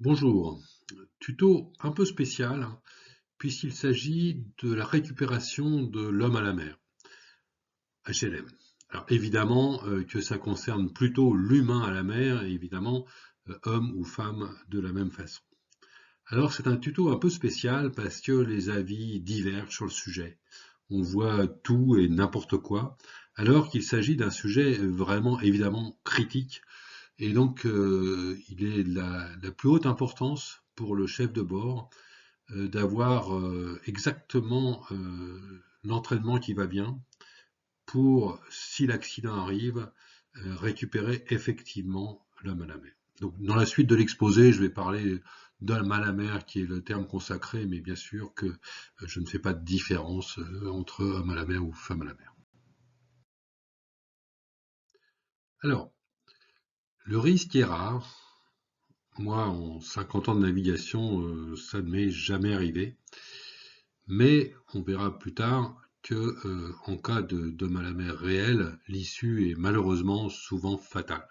Bonjour, tuto un peu spécial puisqu'il s'agit de la récupération de l'homme à la mer, HLM. Alors évidemment que ça concerne plutôt l'humain à la mer et évidemment homme ou femme de la même façon. Alors c'est un tuto un peu spécial parce que les avis divergent sur le sujet. On voit tout et n'importe quoi alors qu'il s'agit d'un sujet vraiment évidemment critique et donc il est de la plus haute importance pour le chef de bord d'avoir exactement l'entraînement qui va bien pour, si l'accident arrive, récupérer effectivement l'homme à la mer. Donc, dans la suite de l'exposé, je vais parler d'homme à la mer qui est le terme consacré, mais bien sûr que je ne fais pas de différence entre homme à la mer ou femme à la mer. Alors, le risque est rare. Moi, en 50 ans de navigation, ça ne m'est jamais arrivé. Mais on verra plus tard que, en cas de mal à mer réel, l'issue est malheureusement souvent fatale.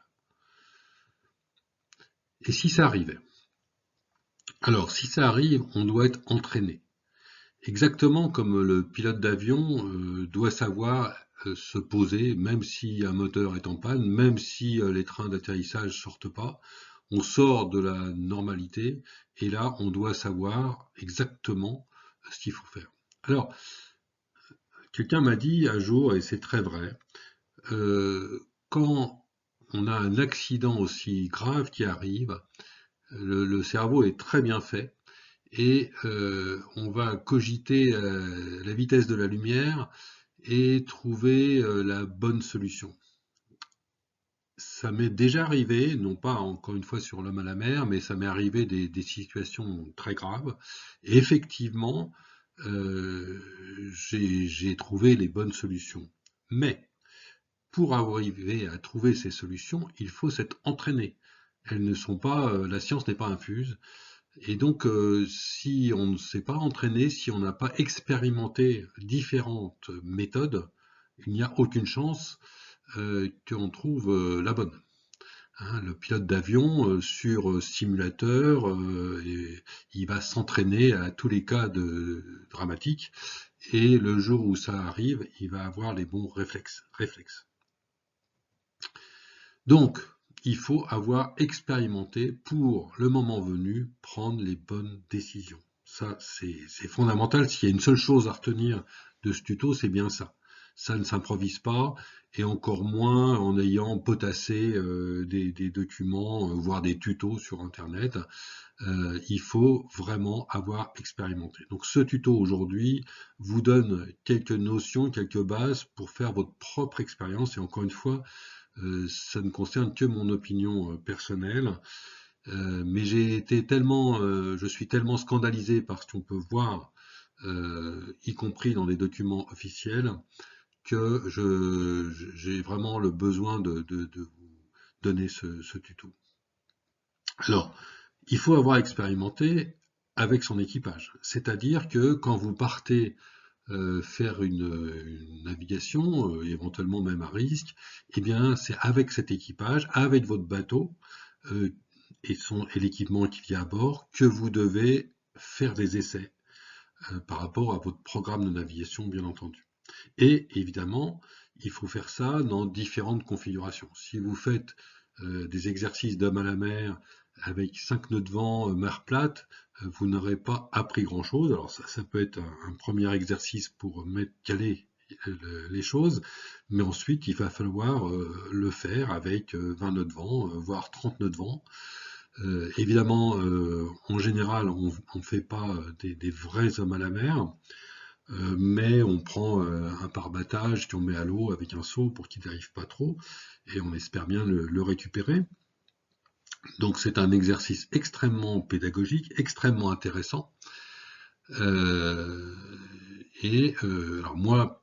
Et si ça arrivait? Alors, si ça arrive, on doit être entraîné. Exactement comme le pilote d'avion doit savoir se poser, même si un moteur est en panne, même si les trains d'atterrissage sortent pas, on sort de la normalité et là, on doit savoir exactement ce qu'il faut faire. Alors, quelqu'un m'a dit un jour, et c'est très vrai, quand on a un accident aussi grave qui arrive, le cerveau est très bien fait et on va cogiter la vitesse de la lumière et trouver la bonne solution. Ça m'est déjà arrivé, non pas encore une fois sur l'homme à la mer, mais ça m'est arrivé des situations très graves. Et effectivement, j'ai trouvé les bonnes solutions. Mais pour arriver à trouver ces solutions, il faut s'être entraîné. Elles ne sont pas, la science n'est pas infuse. Et donc, si on ne s'est pas entraîné, si on n'a pas expérimenté différentes méthodes, il n'y a aucune chance qu'on trouve la bonne. Hein, le pilote d'avion sur simulateur, il va s'entraîner à tous les cas dramatiques, et le jour où ça arrive, il va avoir les bons réflexes. Donc, il faut avoir expérimenté pour, le moment venu, prendre les bonnes décisions. Ça, c'est fondamental. S'il y a une seule chose à retenir de ce tuto, c'est bien ça. Ça ne s'improvise pas, et encore moins en ayant potassé des documents, voire des tutos sur Internet. Il faut vraiment avoir expérimenté. Donc ce tuto aujourd'hui vous donne quelques notions, quelques bases pour faire votre propre expérience, et encore une fois, ça ne concerne que mon opinion personnelle, mais je suis tellement scandalisé par ce qu'on peut voir, y compris dans des documents officiels, que j'ai vraiment le besoin de vous donner ce tuto. Alors, il faut avoir expérimenté avec son équipage, c'est-à-dire que quand vous partez faire une navigation, éventuellement même à risque, eh bien c'est avec cet équipage, avec votre bateau euh, et l'équipement qu'il y a à bord, que vous devez faire des essais par rapport à votre programme de navigation, bien entendu. Et évidemment, il faut faire ça dans différentes configurations. Si vous faites des exercices d'homme à la mer avec 5 nœuds de vent, mer plate, vous n'aurez pas appris grand-chose. Alors ça peut être un premier exercice pour caler les choses, mais ensuite il va falloir le faire avec 20 nœuds de vent, voire 30 nœuds de vent. Évidemment, en général, on ne fait pas des vrais hommes à la mer, mais on prend un pare-battage qu'on met à l'eau avec un seau pour qu'il n'arrive pas trop, et on espère bien le récupérer. Donc c'est un exercice extrêmement pédagogique, extrêmement intéressant. Alors moi,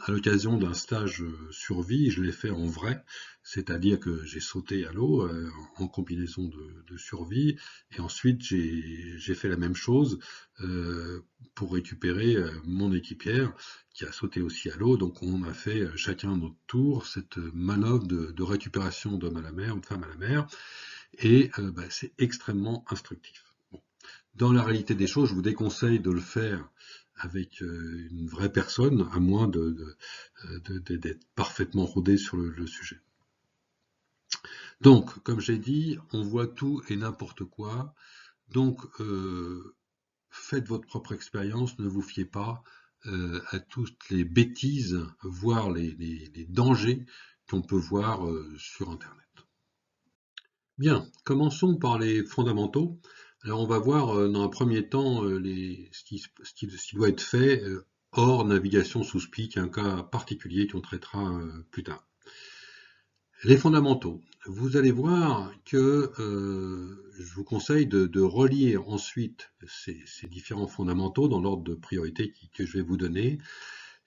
à l'occasion d'un stage survie, je l'ai fait en vrai, c'est-à-dire que j'ai sauté à l'eau en combinaison de survie, et ensuite j'ai fait la même chose pour récupérer mon équipière qui a sauté aussi à l'eau. Donc on a fait chacun notre tour cette manœuvre de récupération d'homme à la mer ou de femme à la mer. et c'est extrêmement instructif. Bon. Dans la réalité des choses, je vous déconseille de le faire avec une vraie personne, à moins d'être parfaitement rodé sur le sujet. Donc, comme j'ai dit, on voit tout et n'importe quoi. Donc, faites votre propre expérience, ne vous fiez pas à toutes les bêtises, voire les dangers qu'on peut voir sur Internet. Bien, commençons par les fondamentaux. Alors on va voir dans un premier temps ce qui doit être fait hors navigation sous SPI, qui est un cas particulier qu'on traitera plus tard. Les fondamentaux. Vous allez voir que je vous conseille de relire ensuite ces différents fondamentaux dans l'ordre de priorité que je vais vous donner,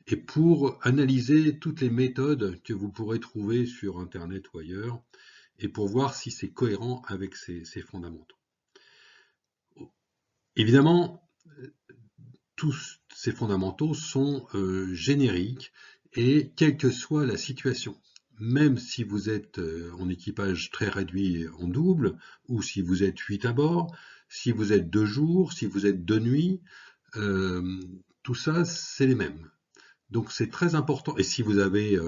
et pour analyser toutes les méthodes que vous pourrez trouver sur Internet ou ailleurs, et pour voir si c'est cohérent avec ces fondamentaux. Évidemment, tous ces fondamentaux sont génériques, et quelle que soit la situation, même si vous êtes en équipage très réduit en double, ou si vous êtes 8 à bord, si vous êtes de jour, si vous êtes de nuit, tout ça, c'est les mêmes. Donc c'est très important. Et si vous avez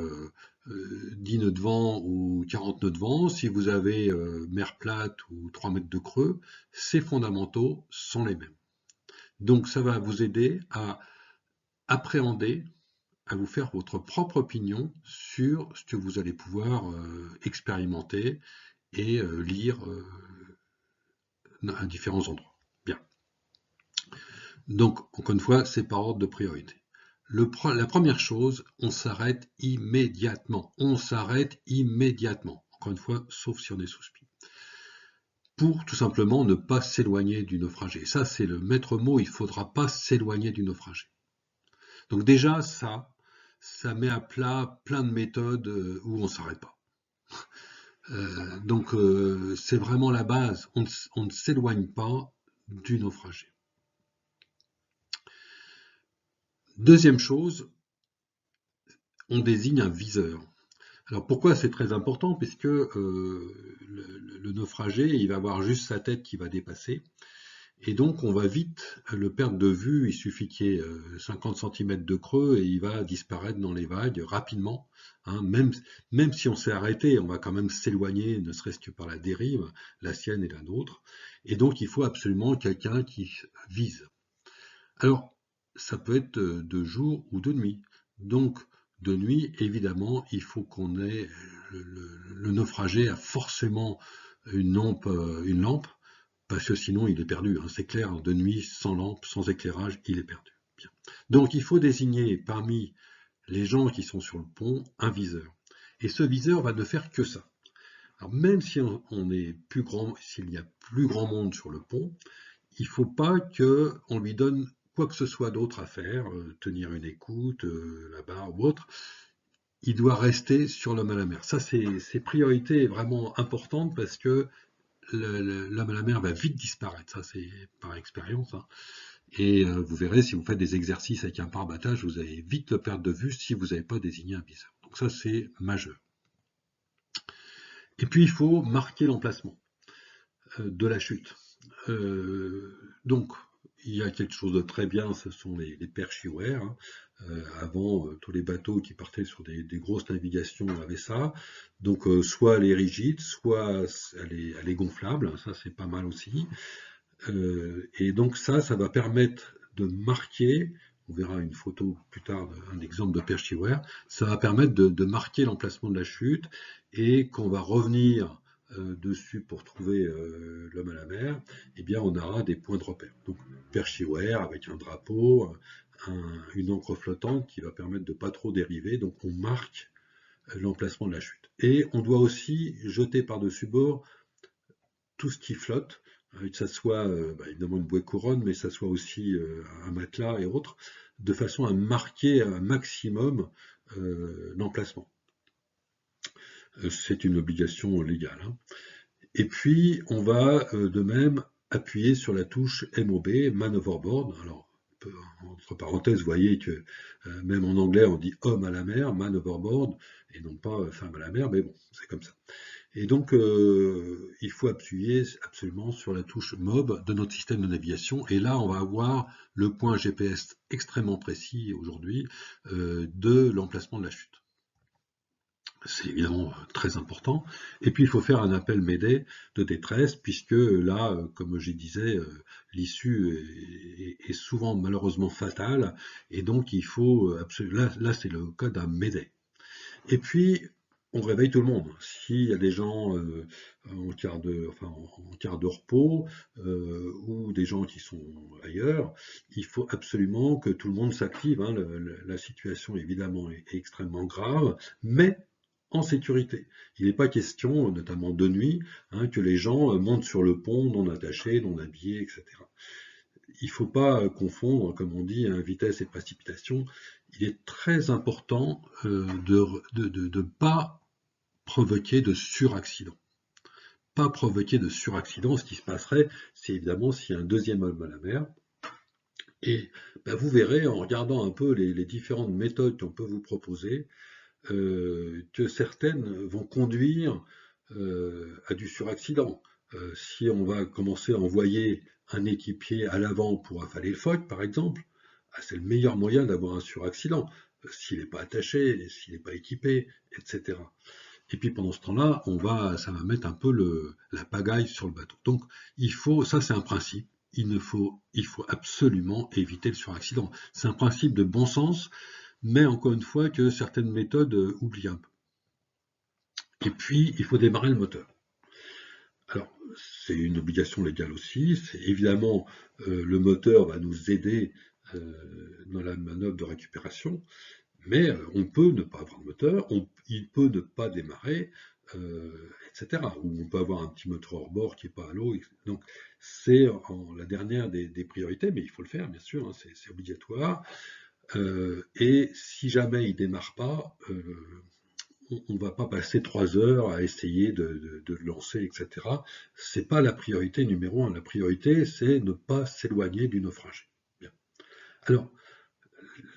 10 nœuds de vent ou 40 nœuds de vent, si vous avez mer plate ou 3 mètres de creux, ces fondamentaux sont les mêmes. Donc ça va vous aider à appréhender, à vous faire votre propre opinion sur ce que vous allez pouvoir expérimenter et lire à différents endroits. Bien. Donc, encore une fois, c'est par ordre de priorité. La première chose, on s'arrête immédiatement. On s'arrête immédiatement. Encore une fois, sauf si on est sous SPI. Pour tout simplement ne pas s'éloigner du naufragé. Ça, c'est le maître mot, il ne faudra pas s'éloigner du naufragé. Donc déjà, ça met à plat plein de méthodes où on ne s'arrête pas. Donc c'est vraiment la base. On ne s'éloigne pas du naufragé. Deuxième chose, on désigne un viseur. Alors pourquoi c'est très important? Puisque le naufragé, il va avoir juste sa tête qui va dépasser. Et donc on va vite le perdre de vue, il suffit qu'il y ait 50 cm de creux et il va disparaître dans les vagues rapidement. Hein. Même si on s'est arrêté, on va quand même s'éloigner, ne serait-ce que par la dérive, la sienne et la nôtre. Et donc il faut absolument quelqu'un qui vise. Alors, ça peut être de jour ou de nuit. Donc, de nuit, évidemment, il faut qu'on ait le naufragé a forcément une lampe, parce que sinon il est perdu. Hein. C'est clair, de nuit, sans lampe, sans éclairage, il est perdu. Bien. Donc, il faut désigner parmi les gens qui sont sur le pont un viseur. Et ce viseur va ne faire que ça. Alors, même si on est plus grand, s'il y a plus grand monde sur le pont, il ne faut pas qu'on lui donne quoi que ce soit d'autre à faire, tenir une écoute, là-bas ou autre. Il doit rester sur l'homme à la mer. Ça, c'est priorité vraiment importante parce que l'homme à la mer va vite disparaître. Ça, c'est par expérience. Hein. Et vous verrez, si vous faites des exercices avec un pare-battage, vous allez vite le perdre de vue si vous n'avez pas désigné un viseur. Donc ça, c'est majeur. Et puis, il faut marquer l'emplacement de la chute. Donc, il y a quelque chose de très bien, ce sont les perchiware. Hein. Avant, tous les bateaux qui partaient sur des grosses navigations avaient ça. Donc, soit elle est rigide, soit elle est gonflable. Ça, c'est pas mal aussi. Et donc, ça va permettre de marquer, on verra une photo plus tard, un exemple de perchiware, ça va permettre de marquer l'emplacement de la chute et qu'on va revenir dessus pour trouver l'homme à la mer, eh bien on aura des points de repère. Donc perchiware avec un drapeau, une encre flottante qui va permettre de pas trop dériver, donc on marque l'emplacement de la chute. Et on doit aussi jeter par-dessus bord tout ce qui flotte, que ça soit évidemment une bouée couronne, mais ça soit aussi un matelas et autres, de façon à marquer un maximum l'emplacement. C'est une obligation légale. Hein. Et puis, on va de même appuyer sur la touche MOB, Man Overboard. Alors, entre parenthèses, vous voyez que même en anglais, on dit homme à la mer, man overboard, et non pas femme à la mer, mais bon, c'est comme ça. Et donc, il faut appuyer absolument sur la touche MOB de notre système de navigation. Et là, on va avoir le point GPS extrêmement précis aujourd'hui de l'emplacement de la chute. C'est évidemment très important. Et puis, il faut faire un appel Mayday de détresse, puisque là, comme je disais, l'issue est souvent malheureusement fatale. Et donc, il faut absolument... Là c'est le cas d'un Mayday. Et puis, on réveille tout le monde. S'il y a des gens en quart de repos ou des gens qui sont ailleurs, il faut absolument que tout le monde s'active, hein. La situation, évidemment, est extrêmement grave, mais en sécurité. Il n'est pas question, notamment de nuit, hein, que les gens montent sur le pont non attachés, non habillés, etc. Il ne faut pas confondre, comme on dit, hein, vitesse et précipitation. Il est très important de ne pas provoquer de suraccident. Pas provoquer de suraccident. Ce qui se passerait, c'est évidemment s'il y a un deuxième homme à la mer. Et ben, vous verrez, en regardant un peu les différentes méthodes qu'on peut vous proposer, que certaines vont conduire à du suraccident. Si on va commencer à envoyer un équipier à l'avant pour affaler le phoque, par exemple, c'est le meilleur moyen d'avoir un suraccident, s'il n'est pas attaché, s'il n'est pas équipé, etc. Et puis pendant ce temps-là, ça va mettre un peu la pagaille sur le bateau. Donc ça c'est un principe, il faut absolument éviter le suraccident. C'est un principe de bon sens, mais encore une fois que certaines méthodes oublient un peu. Et puis, il faut démarrer le moteur. Alors, c'est une obligation légale aussi. C'est évidemment, le moteur va nous aider dans la manœuvre de récupération, mais on peut ne pas avoir de moteur, il peut ne pas démarrer, etc. Ou on peut avoir un petit moteur hors bord qui n'est pas à l'eau. Donc, c'est la dernière des priorités, mais il faut le faire, bien sûr, hein, c'est obligatoire. Et si jamais il ne démarre pas, on ne va pas passer 3 heures à essayer de le lancer, etc. C'est pas la priorité numéro 1. La priorité, c'est ne pas s'éloigner du naufragé. Bien. Alors,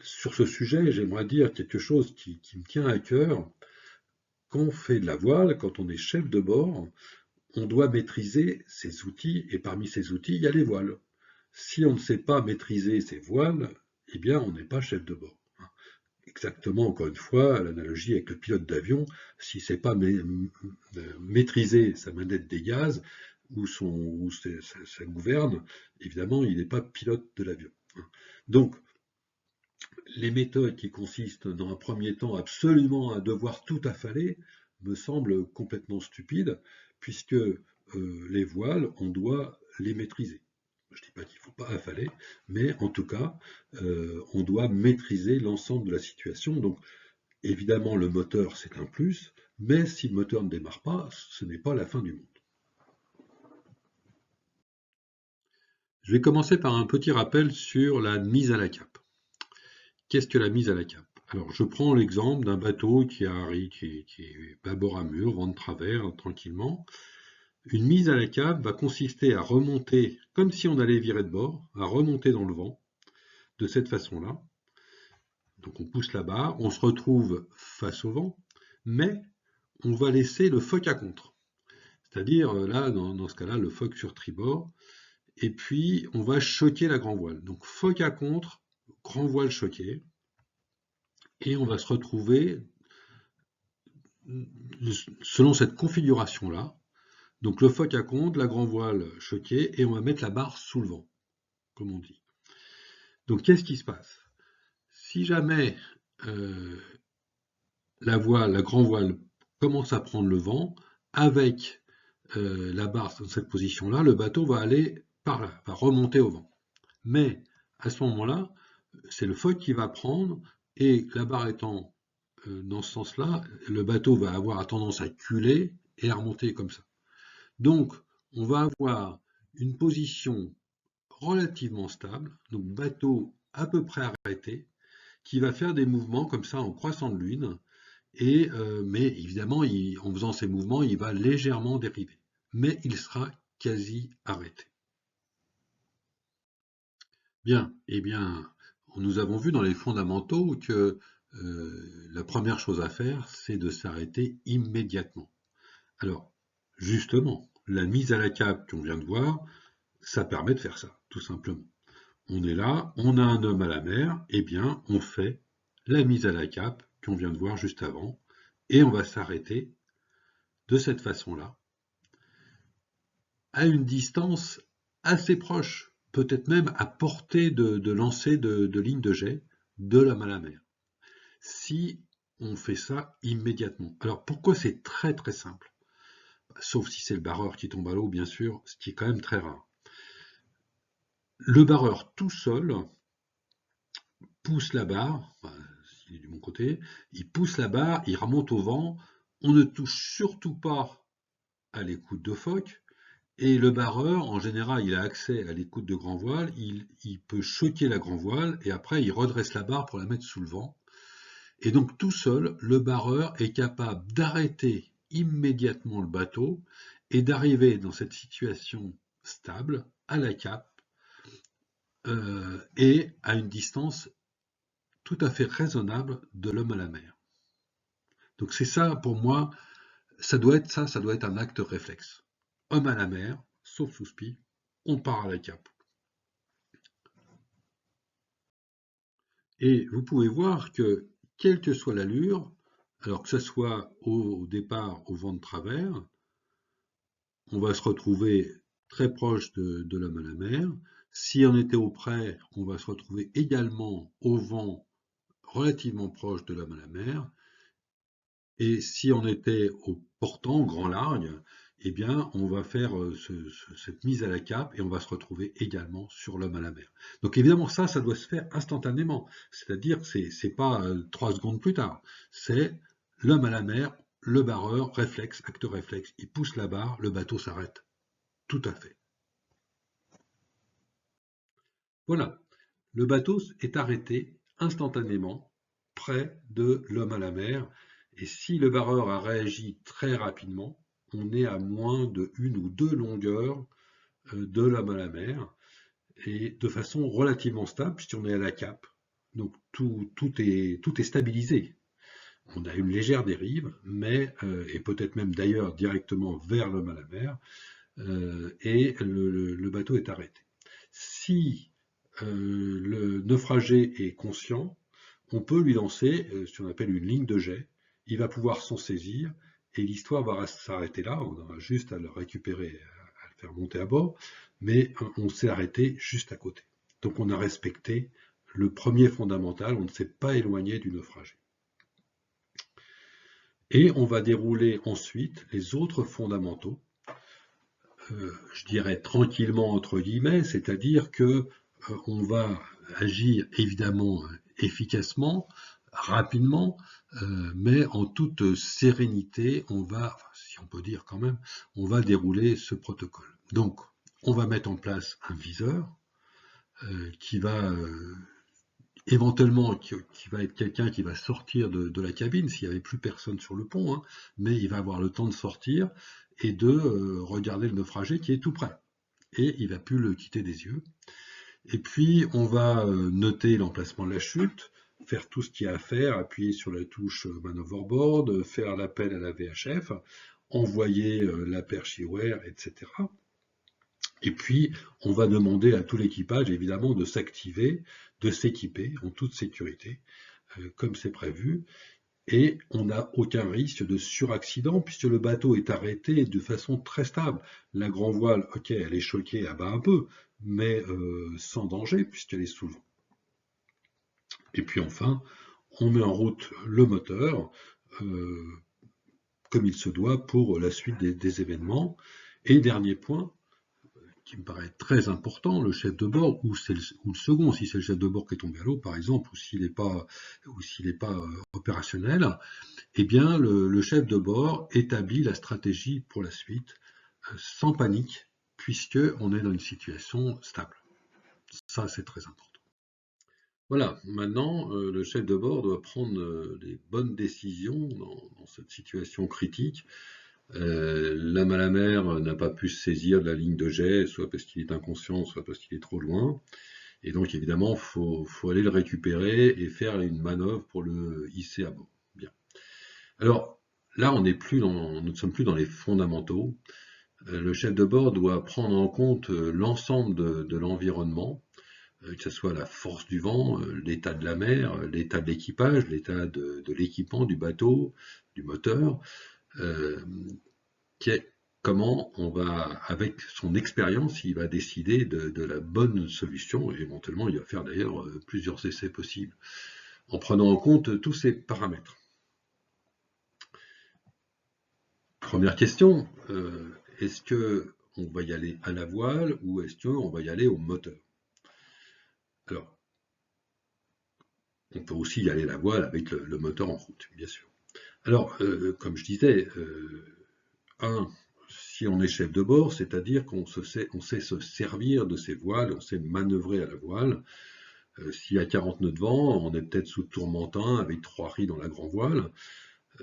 sur ce sujet, j'aimerais dire quelque chose qui me tient à cœur. Quand on fait de la voile, quand on est chef de bord, on doit maîtriser ses outils, et parmi ces outils, il y a les voiles. Si on ne sait pas maîtriser ses voiles, eh bien, on n'est pas chef de bord. Exactement, encore une fois, l'analogie avec le pilote d'avion, si c'est pas maîtriser sa manette des gaz ou sa gouverne, évidemment, il n'est pas pilote de l'avion. Donc, les méthodes qui consistent dans un premier temps absolument à devoir tout affaler me semblent complètement stupides, puisque les voiles, on doit les maîtriser. Je ne dis pas qu'il ne faut pas affaler, mais en tout cas, on doit maîtriser l'ensemble de la situation. Donc, évidemment, le moteur, c'est un plus, mais si le moteur ne démarre pas, ce n'est pas la fin du monde. Je vais commencer par un petit rappel sur la mise à la cape. Qu'est-ce que la mise à la cape? Alors, je prends l'exemple d'un bateau qui est bâbord à mur, vent de travers, tranquillement. Une mise à la cape va consister à remonter, comme si on allait virer de bord, à remonter dans le vent, de cette façon-là. Donc on pousse la barre, on se retrouve face au vent, mais on va laisser le phoque à contre. C'est-à-dire, là, dans ce cas-là, le phoque sur tribord, et puis on va choquer la grand voile. Donc phoque à contre, grand voile choqué, et on va se retrouver selon cette configuration-là. Donc le phoque à contre, la grand voile choquée, et on va mettre la barre sous le vent, comme on dit. Donc qu'est-ce qui se passe? Si jamais la grand voile commence à prendre le vent, avec la barre dans cette position-là, le bateau va aller par là, va remonter au vent. Mais à ce moment-là, c'est le phoque qui va prendre, et la barre étant dans ce sens-là, le bateau va avoir tendance à culer et à remonter comme ça. Donc, on va avoir une position relativement stable, donc bateau à peu près arrêté, qui va faire des mouvements comme ça en croissant de lune, mais évidemment, en faisant ces mouvements, il va légèrement dériver, mais il sera quasi arrêté. Bien, eh bien, nous avons vu dans les fondamentaux que la première chose à faire, c'est de s'arrêter immédiatement. Alors, justement, la mise à la cape qu'on vient de voir, ça permet de faire ça, tout simplement. On est là, on a un homme à la mer, eh bien, on fait la mise à la cape qu'on vient de voir juste avant, et on va s'arrêter de cette façon-là, à une distance assez proche, peut-être même à portée de lancer de ligne de jet de l'homme à la mer. Si on fait ça immédiatement. Alors pourquoi c'est très très simple? Sauf si c'est le barreur qui tombe à l'eau, bien sûr, ce qui est quand même très rare. Le barreur tout seul pousse la barre, s'il est du bon côté, il pousse la barre, il remonte au vent, on ne touche surtout pas à l'écoute de phoque, et le barreur, en général, il a accès à l'écoute de grand voile, il peut choquer la grand voile, et après il redresse la barre pour la mettre sous le vent. Et donc tout seul, le barreur est capable d'arrêter immédiatement le bateau et d'arriver dans cette situation stable, à la cape, et à une distance tout à fait raisonnable de l'homme à la mer. Donc c'est ça, pour moi, ça doit être un acte réflexe. Homme à la mer, sauf sous spi, on part à la cape. Et vous pouvez voir que, quelle que soit l'allure, alors que ce soit au départ au vent de travers, on va se retrouver très proche de l'homme à la mer. Si on était au près, on va se retrouver également au vent relativement proche de l'homme à la mer. Et si on était au portant, au grand large, eh bien, on va faire cette mise à la cape et on va se retrouver également sur l'homme à la mer. Donc évidemment, ça doit se faire instantanément. C'est-à-dire que c'est pas 3 secondes plus tard. C'est l'homme à la mer, le barreur, réflexe, acte réflexe. Il pousse la barre, le bateau s'arrête. Tout à fait. Voilà. Le bateau est arrêté instantanément près de l'homme à la mer. Et si le barreur a réagi très rapidement, on est à moins de 1 ou 2 longueurs de l'homme à la mer et de façon relativement stable puisqu'on est à la cape. Donc tout est stabilisé. On a une légère dérive, mais et peut-être même d'ailleurs directement vers l'homme à la mer, et le bateau est arrêté. Si le naufragé est conscient, on peut lui lancer ce qu'on appelle une ligne de jet. Il va pouvoir s'en saisir et l'histoire va s'arrêter là. On aura juste à le récupérer, à le faire monter à bord, mais on s'est arrêté juste à côté. Donc on a respecté le premier fondamental, on ne s'est pas éloigné du naufragé. Et on va dérouler ensuite les autres fondamentaux, je dirais tranquillement entre guillemets, c'est-à-dire que on va agir évidemment efficacement, rapidement, mais en toute sérénité, on va, si on peut dire quand même, on va dérouler ce protocole. Donc, on va mettre en place un viseur qui va éventuellement, qui va être quelqu'un qui va sortir de la cabine s'il n'y avait plus personne sur le pont, hein, mais il va avoir le temps de sortir et de regarder le naufragé qui est tout près. Et il va plus le quitter des yeux. Et puis, on va noter l'emplacement de la chute, faire tout ce qu'il y a à faire, appuyer sur la touche Man Overboard, faire l'appel à la VHF, envoyer la perche Iware, etc. Et puis, on va demander à tout l'équipage, évidemment, de s'activer, de s'équiper en toute sécurité, comme c'est prévu. Et on n'a aucun risque de suraccident puisque le bateau est arrêté de façon très stable. La grand voile, ok, elle est choquée, elle bat un peu, mais sans danger puisqu'elle est sous le vent. Et puis enfin, on met en route le moteur comme il se doit pour la suite des événements. Et dernier point, qui me paraît très important, le chef de bord ou le second, si c'est le chef de bord qui est tombé à l'eau par exemple, ou s'il n'est pas opérationnel, eh bien le chef de bord établit la stratégie pour la suite sans panique, puisque on est dans une situation stable. Ça, c'est très important. Voilà, maintenant, le chef de bord doit prendre les bonnes décisions dans cette situation critique. L'homme à la mer n'a pas pu se saisir de la ligne de jet, soit parce qu'il est inconscient, soit parce qu'il est trop loin. Et donc, évidemment, faut aller le récupérer et faire une manœuvre pour le hisser à bord. Bien. Alors, Là, nous ne sommes plus dans les fondamentaux. Le chef de bord doit prendre en compte l'ensemble de l'environnement, que ce soit la force du vent, l'état de la mer, l'état de l'équipage, l'état de l'équipement du bateau, du moteur, euh, comment on va, avec son expérience, il va décider de la bonne solution, et éventuellement il va faire d'ailleurs plusieurs essais possibles, en prenant en compte tous ces paramètres. Première question, est-ce que on va y aller à la voile ou est-ce qu'on va y aller au moteur? Alors, on peut aussi y aller à la voile avec le moteur en route, bien sûr. Alors, comme je disais, si on est chef de bord, c'est-à-dire qu'on sait se servir de ses voiles, on sait manœuvrer à la voile. S'il y a 40 nœuds de vent, on est peut-être sous tourmentin avec 3 ris dans la grand voile,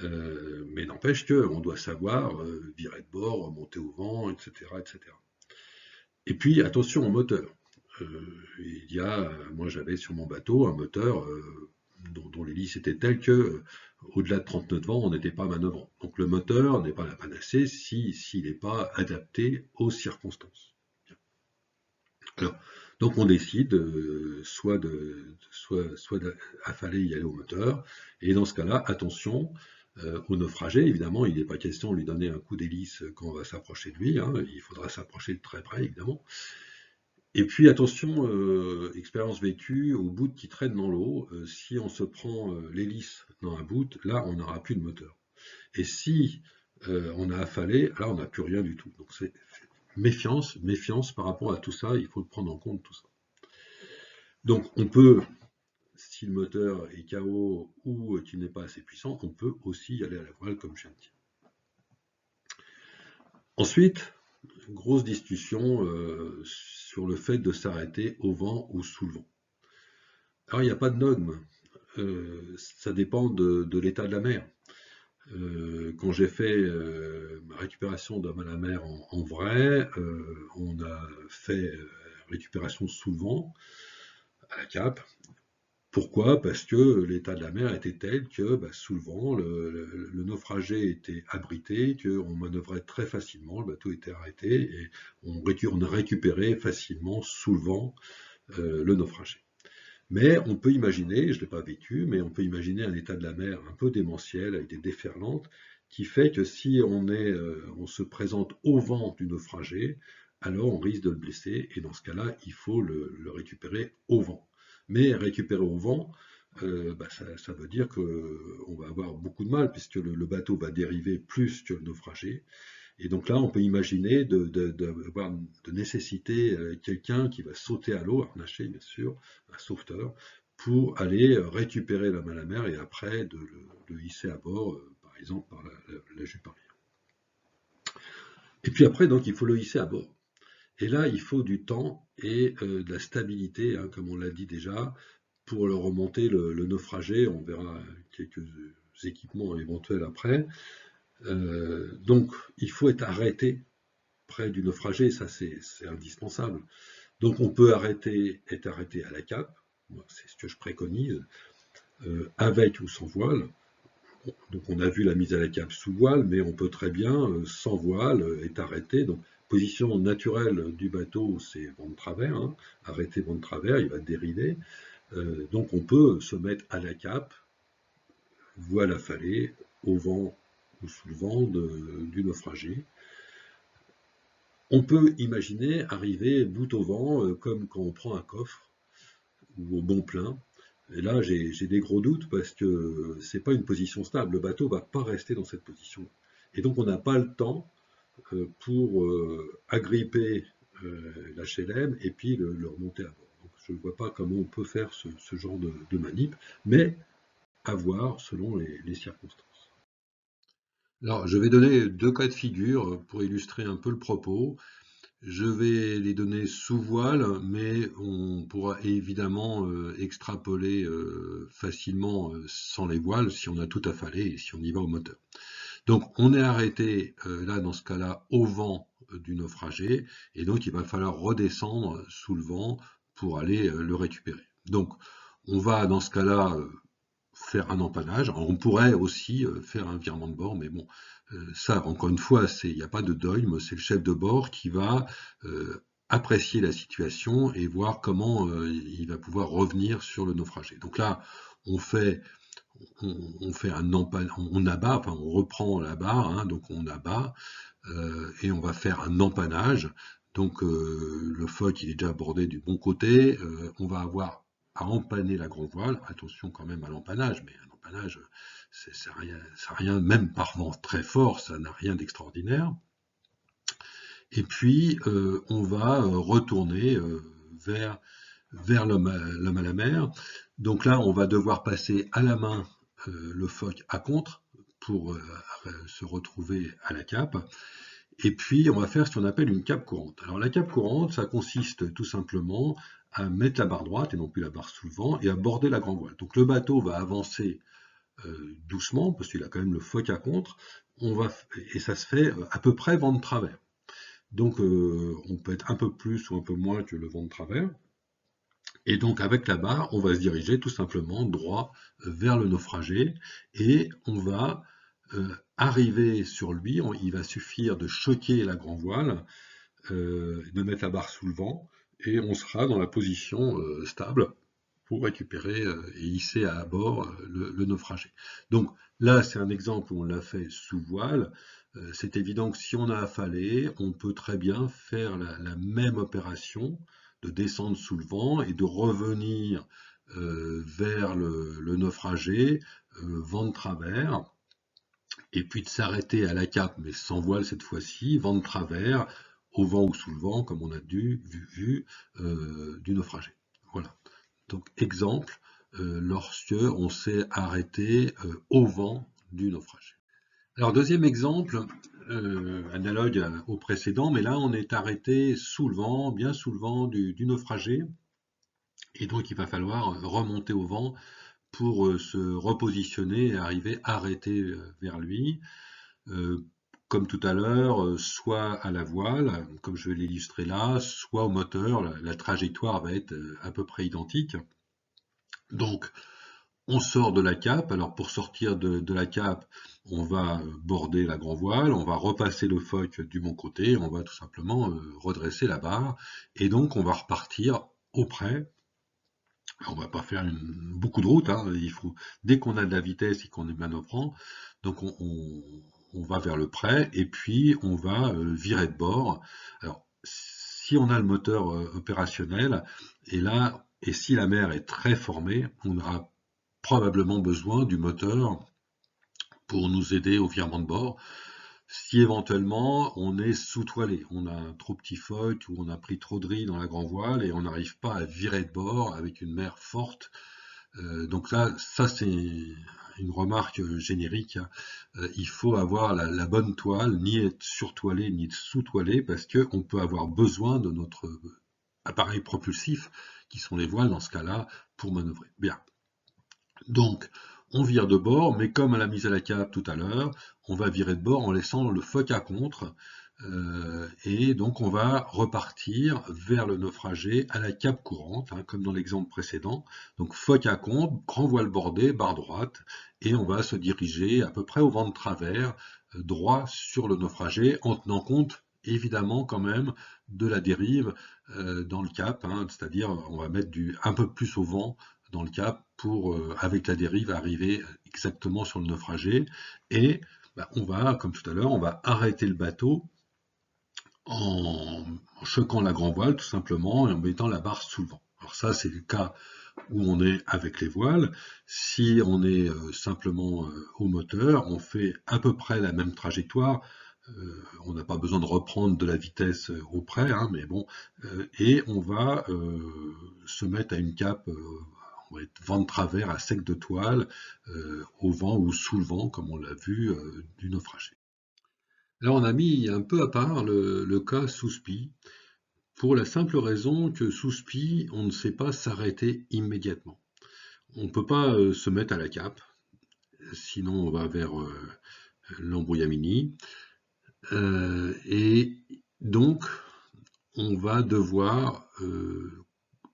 mais n'empêche qu'on doit savoir virer de bord, remonter au vent, etc., etc. Et puis attention au moteur. Moi j'avais sur mon bateau un moteur dont l'hélice était telle que au-delà de 30 nœuds de vent, on n'était pas manœuvrant. Donc le moteur n'est pas la panacée s'il n'est pas adapté aux circonstances. Alors, donc on décide soit d'affaler y aller au moteur, et dans ce cas-là, attention au naufragé. Évidemment, il n'est pas question de lui donner un coup d'hélice quand on va s'approcher de lui, hein, il faudra s'approcher de très près, évidemment. Et puis attention, expérience vécue, au bout qui traîne dans l'eau, si on se prend l'hélice dans un bout, là on n'aura plus de moteur. Et si on a affalé, là on n'a plus rien du tout. Donc c'est méfiance par rapport à tout ça, il faut prendre en compte tout ça. Donc on peut, si le moteur est KO ou qu'il n'est pas assez puissant, on peut aussi y aller à la voile comme je viens de dire. Ensuite, grosse discussion sur le fait de s'arrêter au vent ou sous le vent. Alors il n'y a pas de dogme, ça dépend de l'état de la mer. Quand j'ai fait ma récupération d'homme à la mer en vrai, on a fait récupération sous le vent, à la cape. Pourquoi? Parce que l'état de la mer était tel que sous le vent, le naufragé était abrité, qu'on manœuvrait très facilement, le bateau était arrêté et on a récupéré facilement sous le vent le naufragé. Mais on peut imaginer, je ne l'ai pas vécu, mais on peut imaginer un état de la mer un peu démentiel, avec des déferlantes, qui fait que si on se présente au vent du naufragé, alors on risque de le blesser, et dans ce cas-là, il faut le récupérer au vent. Mais récupérer au vent, ça veut dire qu'on va avoir beaucoup de mal, puisque le bateau va dériver plus que le naufragé. Et donc là, on peut imaginer de nécessiter quelqu'un qui va sauter à l'eau, harnaché bien sûr, un sauveteur, pour aller récupérer l'homme à la mer et après de le hisser à bord, par exemple par la jupe arrière. Et puis après, donc, il faut le hisser à bord. Et là, il faut du temps et de la stabilité, hein, comme on l'a dit déjà, pour le remonter le naufragé. On verra quelques équipements éventuels après. Donc, il faut être arrêté près du naufragé, ça c'est indispensable. Donc on peut être arrêté à la cape, c'est ce que je préconise, avec ou sans voile. Donc on a vu la mise à la cape sous voile, mais on peut très bien, sans voile, être arrêté. Donc position naturelle du bateau, c'est vent de travers, hein. Arrêté vent de travers, il va dériver. Donc on peut se mettre à la cape, voile affalée, au vent ou sous le vent du naufragé. On peut imaginer arriver bout au vent, comme quand on prend un coffre, ou au bon plein. Et là, j'ai des gros doutes parce que c'est pas une position stable. Le bateau va pas rester dans cette position. Et donc, on n'a pas le temps pour agripper l'HLM et puis le remonter à bord. Donc, je ne vois pas comment on peut faire ce genre de manip, mais à voir selon les circonstances. Alors, je vais donner 2 cas de figure pour illustrer un peu le propos. Je vais les donner sous voile, mais on pourra évidemment extrapoler facilement sans les voiles si on a tout affalé et si on y va au moteur. Donc on est arrêté là dans ce cas-là au vent du naufragé et donc il va falloir redescendre sous le vent pour aller le récupérer. Donc on va dans ce cas-là faire un empannage. Alors, on pourrait aussi faire un virement de bord, mais bon, ça, encore une fois, il n'y a pas de dogme, c'est le chef de bord qui va apprécier la situation et voir comment il va pouvoir revenir sur le naufragé. Donc là, on fait un empannage, on abat, enfin on reprend la barre, hein, donc on abat, et on va faire un empannage. Donc le phoque il est déjà bordé du bon côté, on va avoir à empanner la grand voile. Attention quand même à l'empannage, mais un empannage, c'est rien, même par vent très fort, ça n'a rien d'extraordinaire. Et puis on va retourner vers l'homme à la mer. Donc là, on va devoir passer à la main le phoque à contre pour se retrouver à la cape. Et puis, on va faire ce qu'on appelle une cape courante. Alors, la cape courante, ça consiste tout simplement à mettre la barre droite et non plus la barre sous le vent et à border la grand voile. Donc, le bateau va avancer doucement parce qu'il a quand même le phoque à contre. Et ça se fait à peu près vent de travers. Donc, on peut être un peu plus ou un peu moins que le vent de travers. Et donc, avec la barre, on va se diriger tout simplement droit vers le naufragé et on va arriver sur lui. Il va suffire de choquer la grand voile, de mettre la barre sous le vent et on sera dans la position stable pour récupérer et hisser à bord le naufragé. Donc là, c'est un exemple où on l'a fait sous voile. C'est évident que si on a affalé, on peut très bien faire la même opération de descendre sous le vent et de revenir vers le naufragé, vent de travers, et puis de s'arrêter à la cape, mais sans voile cette fois-ci, vent de travers, au vent ou sous le vent, comme on a vu du naufragé. Voilà. Donc exemple, lorsque on s'est arrêté au vent du naufragé. Alors deuxième exemple, analogue au précédent, mais là on est arrêté sous le vent, bien sous le vent du naufragé, et donc il va falloir remonter au vent pour se repositionner et arriver arrêté vers lui. Comme tout à l'heure, soit à la voile, comme je vais l'illustrer là, soit au moteur, la trajectoire va être à peu près identique. Donc, on sort de la cape. Alors, pour sortir de la cape, on va border la grand voile, on va repasser le phoque du bon côté, on va tout simplement redresser la barre, et donc on va repartir au près. On va pas faire beaucoup de route, hein. Il faut, dès qu'on a de la vitesse et qu'on est manœuvrant, donc on va vers le près et puis on va virer de bord. Alors, si on a le moteur opérationnel, et si la mer est très formée, on aura probablement besoin du moteur pour nous aider au virement de bord. Si éventuellement on est sous-toilé, on a un trop petit phoque ou on a pris trop de riz dans la grand voile et on n'arrive pas à virer de bord avec une mer forte. Donc là, ça c'est une remarque générique, hein. Il faut avoir la bonne toile, ni être surtoilé ni être sous-toilé, parce qu'on peut avoir besoin de notre appareil propulsif, qui sont les voiles dans ce cas-là, pour manœuvrer. Bien. Donc, on vire de bord, mais comme à la mise à la cape tout à l'heure, on va virer de bord en laissant le phoque à contre, et donc on va repartir vers le naufragé à la cape courante, hein, comme dans l'exemple précédent. Donc phoque à contre, grand voile bordé, barre droite, et on va se diriger à peu près au vent de travers, droit sur le naufragé, en tenant compte évidemment quand même de la dérive dans le cap, hein, c'est-à-dire on va mettre un peu plus au vent dans le cap pour, avec la dérive, arriver exactement sur le naufragé. Et on va, comme tout à l'heure, on va arrêter le bateau en choquant la grand voile tout simplement et en mettant la barre sous le vent. Alors ça, c'est le cas où on est avec les voiles. Si on est simplement au moteur, on fait à peu près la même trajectoire. On n'a pas besoin de reprendre de la vitesse au près, hein, mais bon, et on va se mettre à une cape, on va être vent de travers à sec de toile, au vent ou sous le vent, comme on l'a vu du naufragé. Là, on a mis un peu à part le cas sous spi, pour la simple raison que sous spi, on ne sait pas s'arrêter immédiatement. On ne peut pas se mettre à la cape, sinon on va vers l'embrouillamini. Et donc, on va devoir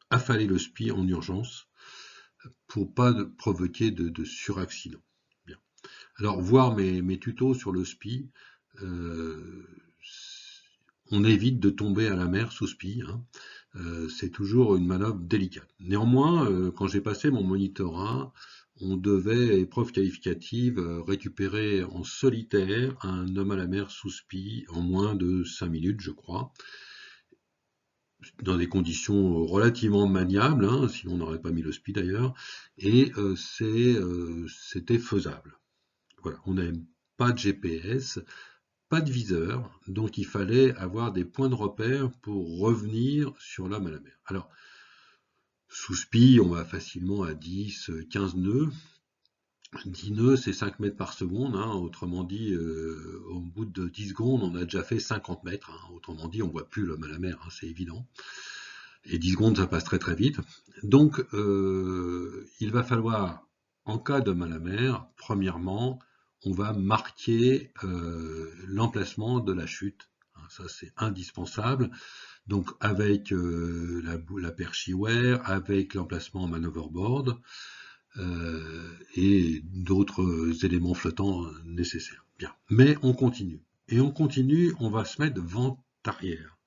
affaler le spi en urgence pour pas provoquer de suraccident. Bien. Alors, voir mes tutos sur le SPI, on évite de tomber à la mer sous SPI, hein. C'est toujours une manœuvre délicate. Néanmoins, quand j'ai passé mon monitorat, on devait, épreuve qualificative, récupérer en solitaire un homme à la mer sous SPI en moins de 5 minutes, je crois, dans des conditions relativement maniables, hein, sinon on n'aurait pas mis le SPI d'ailleurs, et c'était faisable. Voilà, on n'avait pas de GPS, pas de viseur, donc il fallait avoir des points de repère pour revenir sur l'homme à la mer. Alors, sous SPI, on va facilement à 10, 15 nœuds. 10 nœuds, c'est 5 mètres par seconde, hein. Autrement dit, au bout de 10 secondes, on a déjà fait 50 mètres, hein. Autrement dit, on ne voit plus l'homme à la mer, hein, c'est évident. Et 10 secondes, ça passe très très vite. Donc, il va falloir, en cas d'homme à la mer, premièrement, on va marquer l'emplacement de la chute. Ça, c'est indispensable. Donc, avec la perche Iware, avec l'emplacement maneuverboard et d'autres éléments flottants nécessaires. Bien. Mais on continue. Et on continue, on va se mettre vent arrière.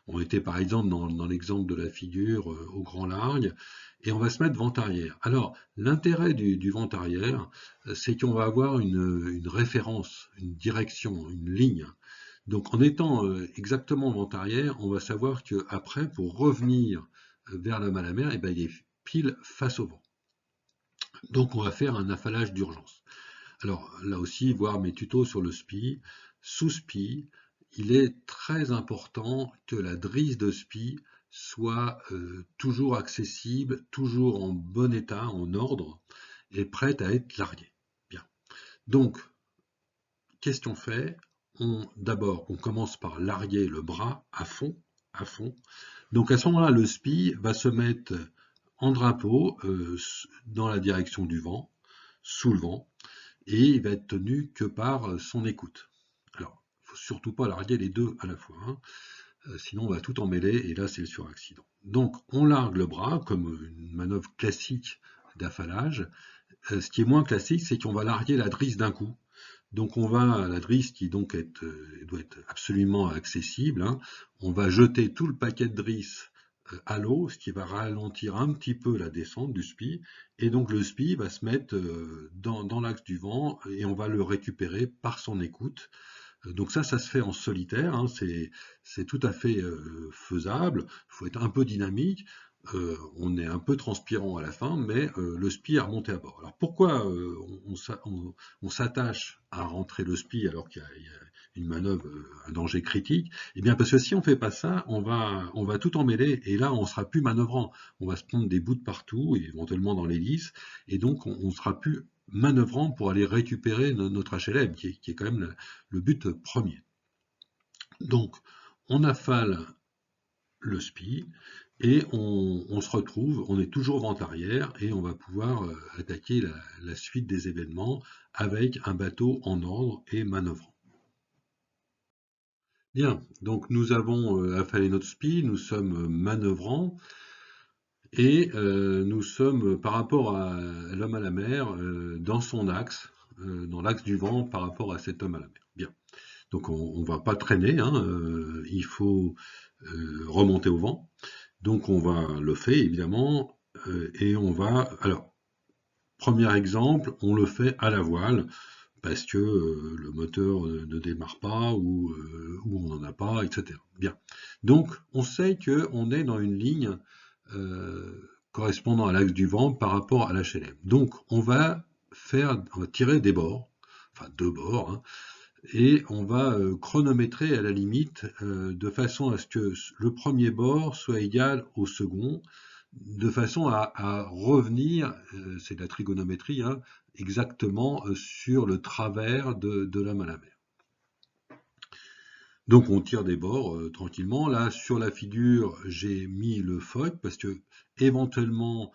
On était par exemple dans l'exemple de la figure au grand largue, et on va se mettre vent arrière. Alors, l'intérêt du vent arrière, c'est qu'on va avoir une référence, une direction, une ligne. Donc, en étant exactement vent arrière, on va savoir qu'après, pour revenir vers la mer, eh ben, il est pile face au vent. Donc, on va faire un affalage d'urgence. Alors, là aussi, voir mes tutos sur le SPI. Sous SPI, il est très important que la drisse de SPI soit toujours accessible, toujours en bon état, en ordre, et prête à être larguée. Bien. Donc, question faite, d'abord, on commence par larguer le bras à fond, à fond. Donc à ce moment-là, le SPI va se mettre en drapeau dans la direction du vent, sous le vent, et il va être tenu que par son écoute. Alors, il ne faut surtout pas larguer les deux à la fois, hein, sinon on va tout emmêler, et là c'est le suraccident. Donc on largue le bras, comme une manœuvre classique d'affalage. Ce qui est moins classique, c'est qu'on va larguer la drisse d'un coup. Donc on va, la drisse qui donc doit être absolument accessible, hein, on va jeter tout le paquet de drisse à l'eau, ce qui va ralentir un petit peu la descente du SPI, et donc le SPI va se mettre dans l'axe du vent, et on va le récupérer par son écoute. Donc ça se fait en solitaire, hein, c'est tout à fait faisable, il faut être un peu dynamique, on est un peu transpirant à la fin, mais le SPI a remonté à bord. Alors pourquoi on s'attache à rentrer le SPI alors qu'il y a une manœuvre, un danger critique? Eh bien parce que si on ne fait pas ça, on va tout emmêler, et là on ne sera plus manœuvrant, on va se prendre des bouts de partout, et éventuellement dans l'hélice, et donc on ne sera plus manœuvrant pour aller récupérer notre HLM, qui est quand même le but premier. Donc, on affale le SPI, et on se retrouve, on est toujours vent arrière, et on va pouvoir attaquer la suite des événements avec un bateau en ordre et manœuvrant. Bien, donc nous avons affalé notre SPI, nous sommes manœuvrants, et nous sommes par rapport à l'homme à la mer dans son axe, dans l'axe du vent par rapport à cet homme à la mer. Bien. Donc on ne va pas traîner, hein, il faut remonter au vent. Donc on va le faire évidemment, et on va. Alors, premier exemple, on le fait à la voile parce que le moteur ne démarre pas, ou on n'en a pas, etc. Bien. Donc on sait qu'on est dans une ligne correspondant à l'axe du vent par rapport à l'HLM. Donc on va tirer des bords, enfin deux bords, hein, et on va chronométrer à la limite de façon à ce que le premier bord soit égal au second, de façon à revenir, c'est de la trigonométrie, hein, exactement sur le travers de l'homme à la mer. Donc on tire des bords tranquillement. Là sur la figure, j'ai mis le FOC parce que éventuellement,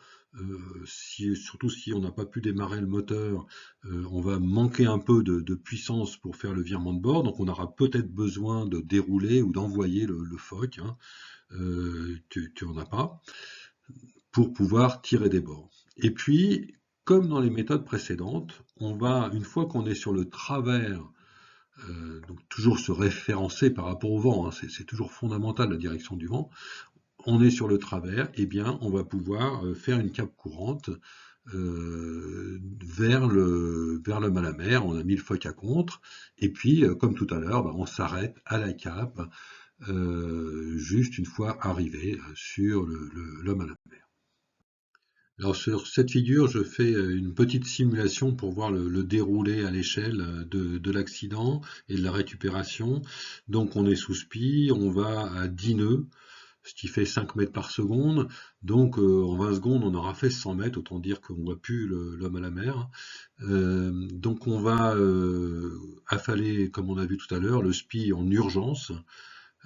surtout si on n'a pas pu démarrer le moteur, on va manquer un peu de puissance pour faire le virement de bord. Donc on aura peut-être besoin de dérouler ou d'envoyer le FOC, hein, tu n'en as pas, pour pouvoir tirer des bords. Et puis, comme dans les méthodes précédentes, on va, une fois qu'on est sur le travers, donc toujours se référencer par rapport au vent, hein, c'est toujours fondamental la direction du vent, on est sur le travers, eh bien, on va pouvoir faire une cape courante vers le Malamère. On a mis le phoque à contre, et puis, comme tout à l'heure, bah, on s'arrête à la cape juste une fois arrivé sur le Malamère. Alors sur cette figure, je fais une petite simulation pour voir le déroulé à l'échelle de l'accident et de la récupération. Donc on est sous SPI, on va à 10 nœuds, ce qui fait 5 mètres par seconde. Donc en 20 secondes, on aura fait 100 mètres, autant dire qu'on ne voit plus l'homme à la mer. Donc on va affaler, comme on a vu tout à l'heure, le SPI en urgence.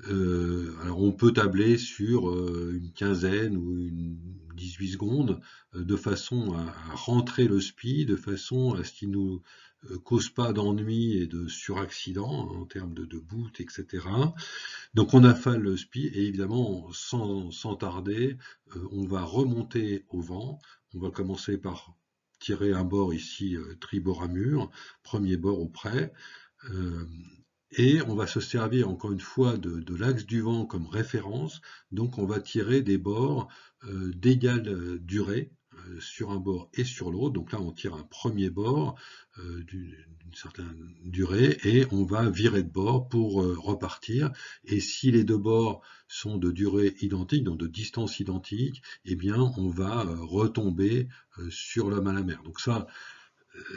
Alors on peut tabler sur une quinzaine ou une 18 secondes de façon à rentrer le SPI, de façon à ce qu'il nous cause pas d'ennui et de suraccident en termes de boot, etc. Donc on affale le SPI et évidemment sans tarder, on va remonter au vent. On va commencer par tirer un bord ici, tribord à mur, premier bord au près. Euh, et on va se servir encore une fois de l'axe du vent comme référence. Donc on va tirer des bords d'égale durée sur un bord et sur l'autre. Donc là on tire un premier bord d'une certaine durée et on va virer de bord pour repartir. Et si les deux bords sont de durée identique, donc de distance identique, eh bien on va retomber sur l'homme à la mer. Donc ça,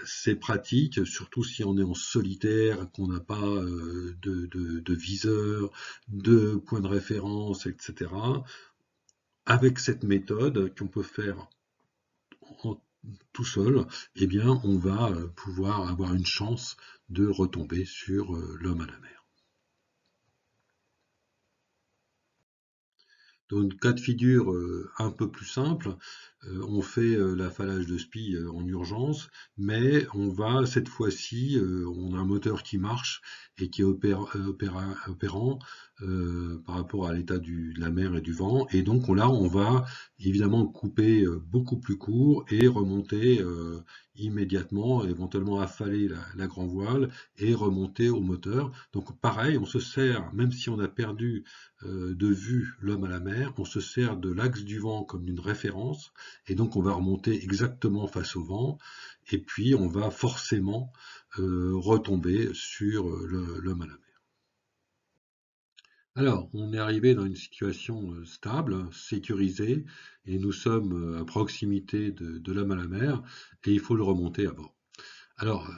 c'est pratique, surtout si on est en solitaire, qu'on n'a pas de viseur, de point de référence, etc. Avec cette méthode qu'on peut faire en- tout seul, eh bien, on va pouvoir avoir une chance de retomber sur l'homme à la mer. Dans le cas de figure un peu plus simple, on fait l'affalage de SPI en urgence, mais on va cette fois-ci, on a un moteur qui marche et qui est opérant par rapport à l'état de la mer et du vent, et donc là on va évidemment couper beaucoup plus court et remonter immédiatement, éventuellement affaler la grand voile et remonter au moteur. Donc pareil, on se sert, même si on a perdu de vue l'homme à la mer, on se sert de l'axe du vent comme d'une référence, et donc on va remonter exactement face au vent, et puis on va forcément retomber sur l'homme à la mer. Alors, on est arrivé dans une situation stable, sécurisée, et nous sommes à proximité de l'homme à la mer, et il faut le remonter à bord. Alors,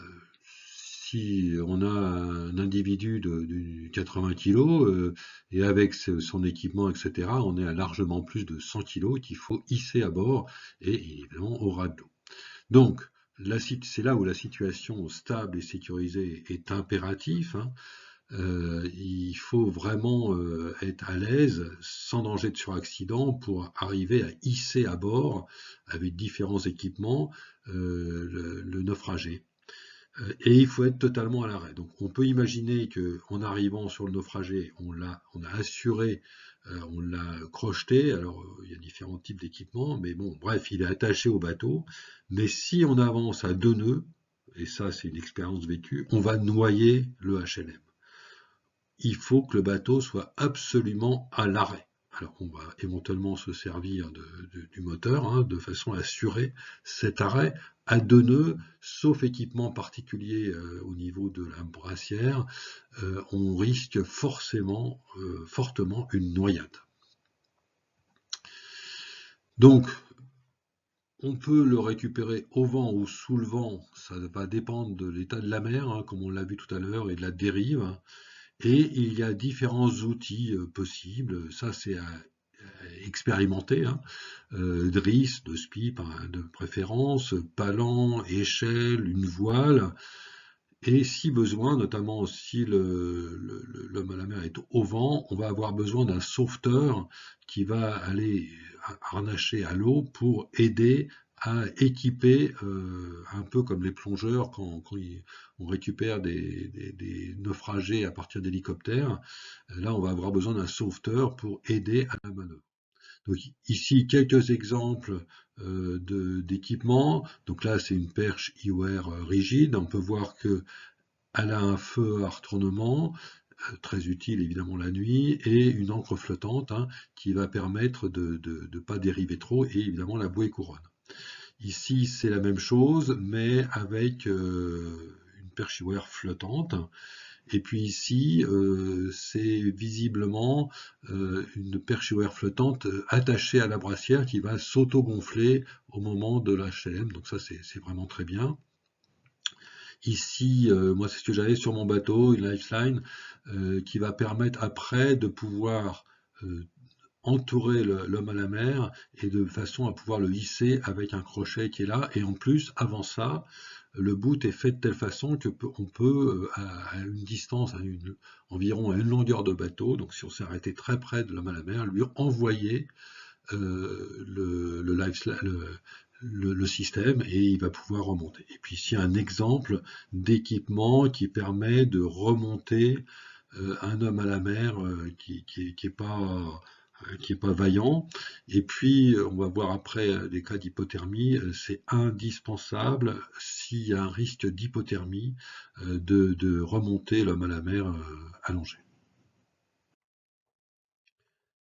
si on a un individu de 80 kilos et avec son équipement, etc., on est à largement plus de 100 kilos qu'il faut hisser à bord et évidemment au radeau. Donc, c'est là où la situation stable et sécurisée est impérative, hein. Il faut vraiment être à l'aise, sans danger de suraccident, pour arriver à hisser à bord avec différents équipements le naufragé. Et il faut être totalement à l'arrêt. Donc on peut imaginer qu'en arrivant sur le naufragé, on a assuré, on l'a crocheté. Alors il y a différents types d'équipements, mais bon, bref, il est attaché au bateau. Mais si on avance à 2 nœuds, et ça c'est une expérience vécue, on va noyer le HLM. Il faut que le bateau soit absolument à l'arrêt. Alors on va éventuellement se servir du moteur hein, de façon à assurer cet arrêt à 2 nœuds, sauf équipement particulier au niveau de la brassière, on risque fortement une noyade. Donc on peut le récupérer au vent ou sous le vent, ça va dépendre de l'état de la mer, hein, comme on l'a vu tout à l'heure, et de la dérive. Et il y a différents outils possibles, ça c'est à expérimenter, hein. Drisse, de spi de préférence, palan, échelle, une voile, et si besoin, notamment si l'homme à la mer est au vent, on va avoir besoin d'un sauveteur qui va aller harnacher à l'eau pour aider à équiper, un peu comme les plongeurs quand on récupère des naufragés à partir d'hélicoptères. Là, on va avoir besoin d'un sauveteur pour aider à la manœuvre. Donc ici, quelques exemples d'équipements. Donc là, c'est une perche iWare rigide. On peut voir qu'elle a un feu à retournement, très utile évidemment la nuit, et une encre flottante qui va permettre de ne pas dériver trop, et évidemment la bouée couronne. Ici, c'est la même chose, mais avec une perche iWare flottante. Et puis ici, c'est visiblement une perche iWare flottante attachée à la brassière qui va s'auto-gonfler au moment de l'HLM. Donc ça, c'est vraiment très bien. Ici, moi, c'est ce que j'avais sur mon bateau, une lifeline qui va permettre après de pouvoir entourer l'homme à la mer et de façon à pouvoir le hisser avec un crochet qui est là. Et en plus, avant ça, le bout est fait de telle façon que on peut, à une distance, environ à une longueur de bateau, donc si on s'est arrêté très près de l'homme à la mer, lui envoyer le système et il va pouvoir remonter. Et puis ici, un exemple d'équipement qui permet de remonter un homme à la mer qui est pas vaillant. Et puis, on va voir après des cas d'hypothermie, c'est indispensable, s'il y a un risque d'hypothermie, de remonter l'homme à la mer allongé.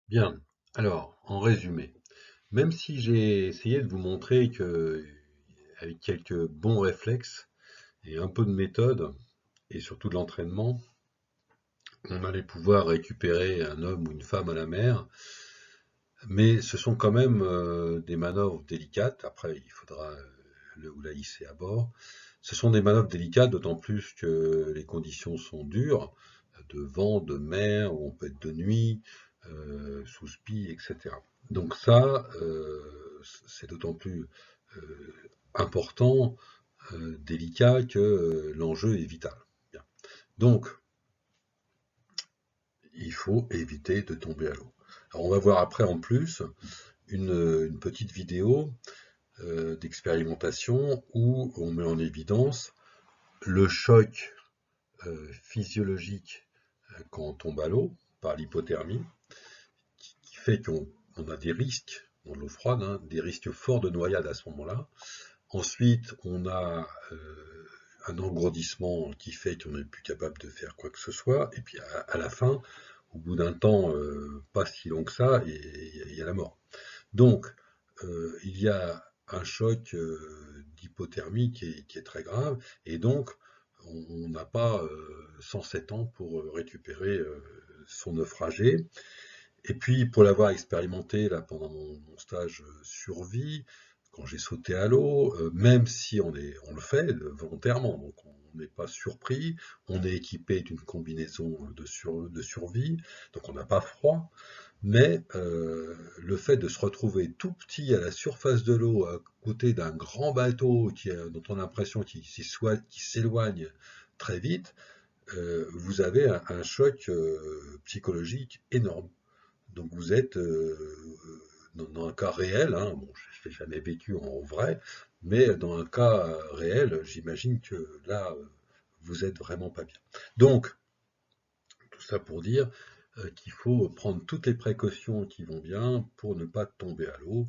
Bien, alors, en résumé, même si j'ai essayé de vous montrer que, avec quelques bons réflexes et un peu de méthode, et surtout de l'entraînement, on allait pouvoir récupérer un homme ou une femme à la mer, mais ce sont quand même des manœuvres délicates. Après, il faudra le ou la hisser à bord. Ce sont des manœuvres délicates, d'autant plus que les conditions sont dures, de vent, de mer, où on peut être de nuit, sous spi, etc. Donc ça, c'est d'autant plus important, délicat, que l'enjeu est vital. Bien. Donc, il faut éviter de tomber à l'eau. Alors on va voir après en plus une petite vidéo d'expérimentation où on met en évidence le choc physiologique quand on tombe à l'eau par l'hypothermie, qui fait qu'on a des risques dans l'eau froide, des risques forts de noyade à ce moment-là. Ensuite, on a un engourdissement qui fait qu'on n'est plus capable de faire quoi que ce soit. Et puis à la fin, au bout d'un temps pas si long que ça, il y a la mort. Donc, il y a un choc d'hypothermie qui est très grave, et donc on n'a pas 107 ans pour récupérer son naufragé. Et puis, pour l'avoir expérimenté là, pendant mon stage survie, quand j'ai sauté à l'eau, même si on le fait volontairement, donc on n'est pas surpris, on est équipé d'une combinaison de survie, donc on n'a pas froid, mais le fait de se retrouver tout petit à la surface de l'eau, à côté d'un grand bateau dont on a l'impression qu'il s'éloigne très vite, vous avez un choc psychologique énorme. Donc vous êtes dans un cas réel, bon, je ne l'ai jamais vécu en vrai, mais dans un cas réel, j'imagine que là, vous êtes vraiment pas bien. Donc, tout ça pour dire qu'il faut prendre toutes les précautions qui vont bien pour ne pas tomber à l'eau.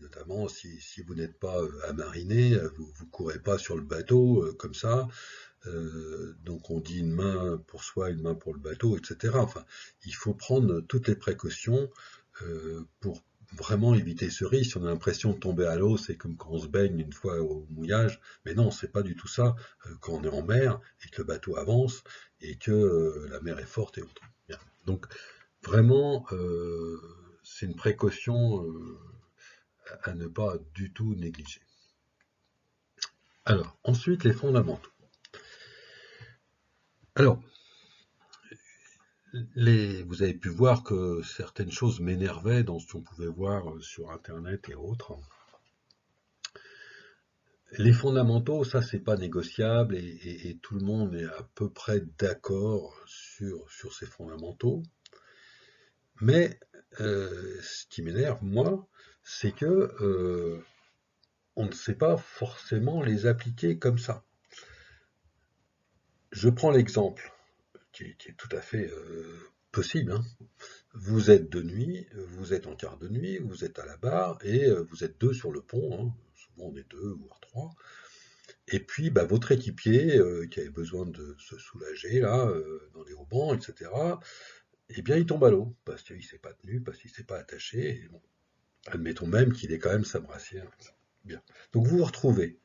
Notamment si vous n'êtes pas amariné, vous ne courez pas sur le bateau comme ça. Donc on dit une main pour soi, une main pour le bateau, etc. Enfin, il faut prendre toutes les précautions pour vraiment éviter ce risque. Si on a l'impression de tomber à l'eau, c'est comme quand on se baigne une fois au mouillage, mais non, c'est pas du tout ça. Quand on est en mer et que le bateau avance et que la mer est forte et autres. Bien. Donc vraiment, c'est une précaution à ne pas du tout négliger. Alors, ensuite, les fondamentaux. Alors, vous avez pu voir que certaines choses m'énervaient dans ce qu'on pouvait voir sur Internet et autres. Les fondamentaux, ça, c'est pas négociable et tout le monde est à peu près d'accord sur ces fondamentaux. Mais ce qui m'énerve, moi, c'est que on ne sait pas forcément les appliquer comme ça. Je prends l'exemple qui est tout à fait possible, Vous êtes de nuit, vous êtes en quart de nuit, vous êtes à la barre et vous êtes 2 sur le pont, hein. Souvent on est 2 voire 3. Et puis bah, votre équipier qui avait besoin de se soulager là, dans les haubans, etc., eh bien il tombe à l'eau, parce qu'il ne s'est pas tenu, parce qu'il ne s'est pas attaché. Et bon, admettons même qu'il est quand même sabrassier. Bien. Donc vous vous retrouvez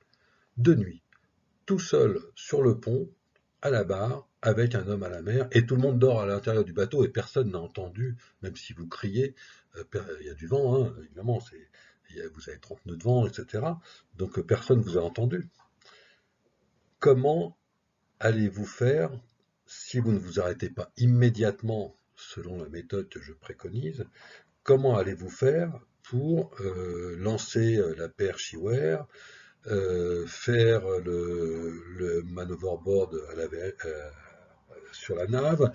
de nuit, tout seul sur le pont, à la barre, avec un homme à la mer, et tout le monde dort à l'intérieur du bateau, et personne n'a entendu, même si vous criez, il y a du vent, hein, évidemment, vous avez 30 nœuds de vent, etc. Donc personne ne vous a entendu. Comment allez-vous faire si vous ne vous arrêtez pas immédiatement, selon la méthode que je préconise? Comment allez-vous faire pour lancer la perche Iwer, faire le manoeuvreboard sur la nave,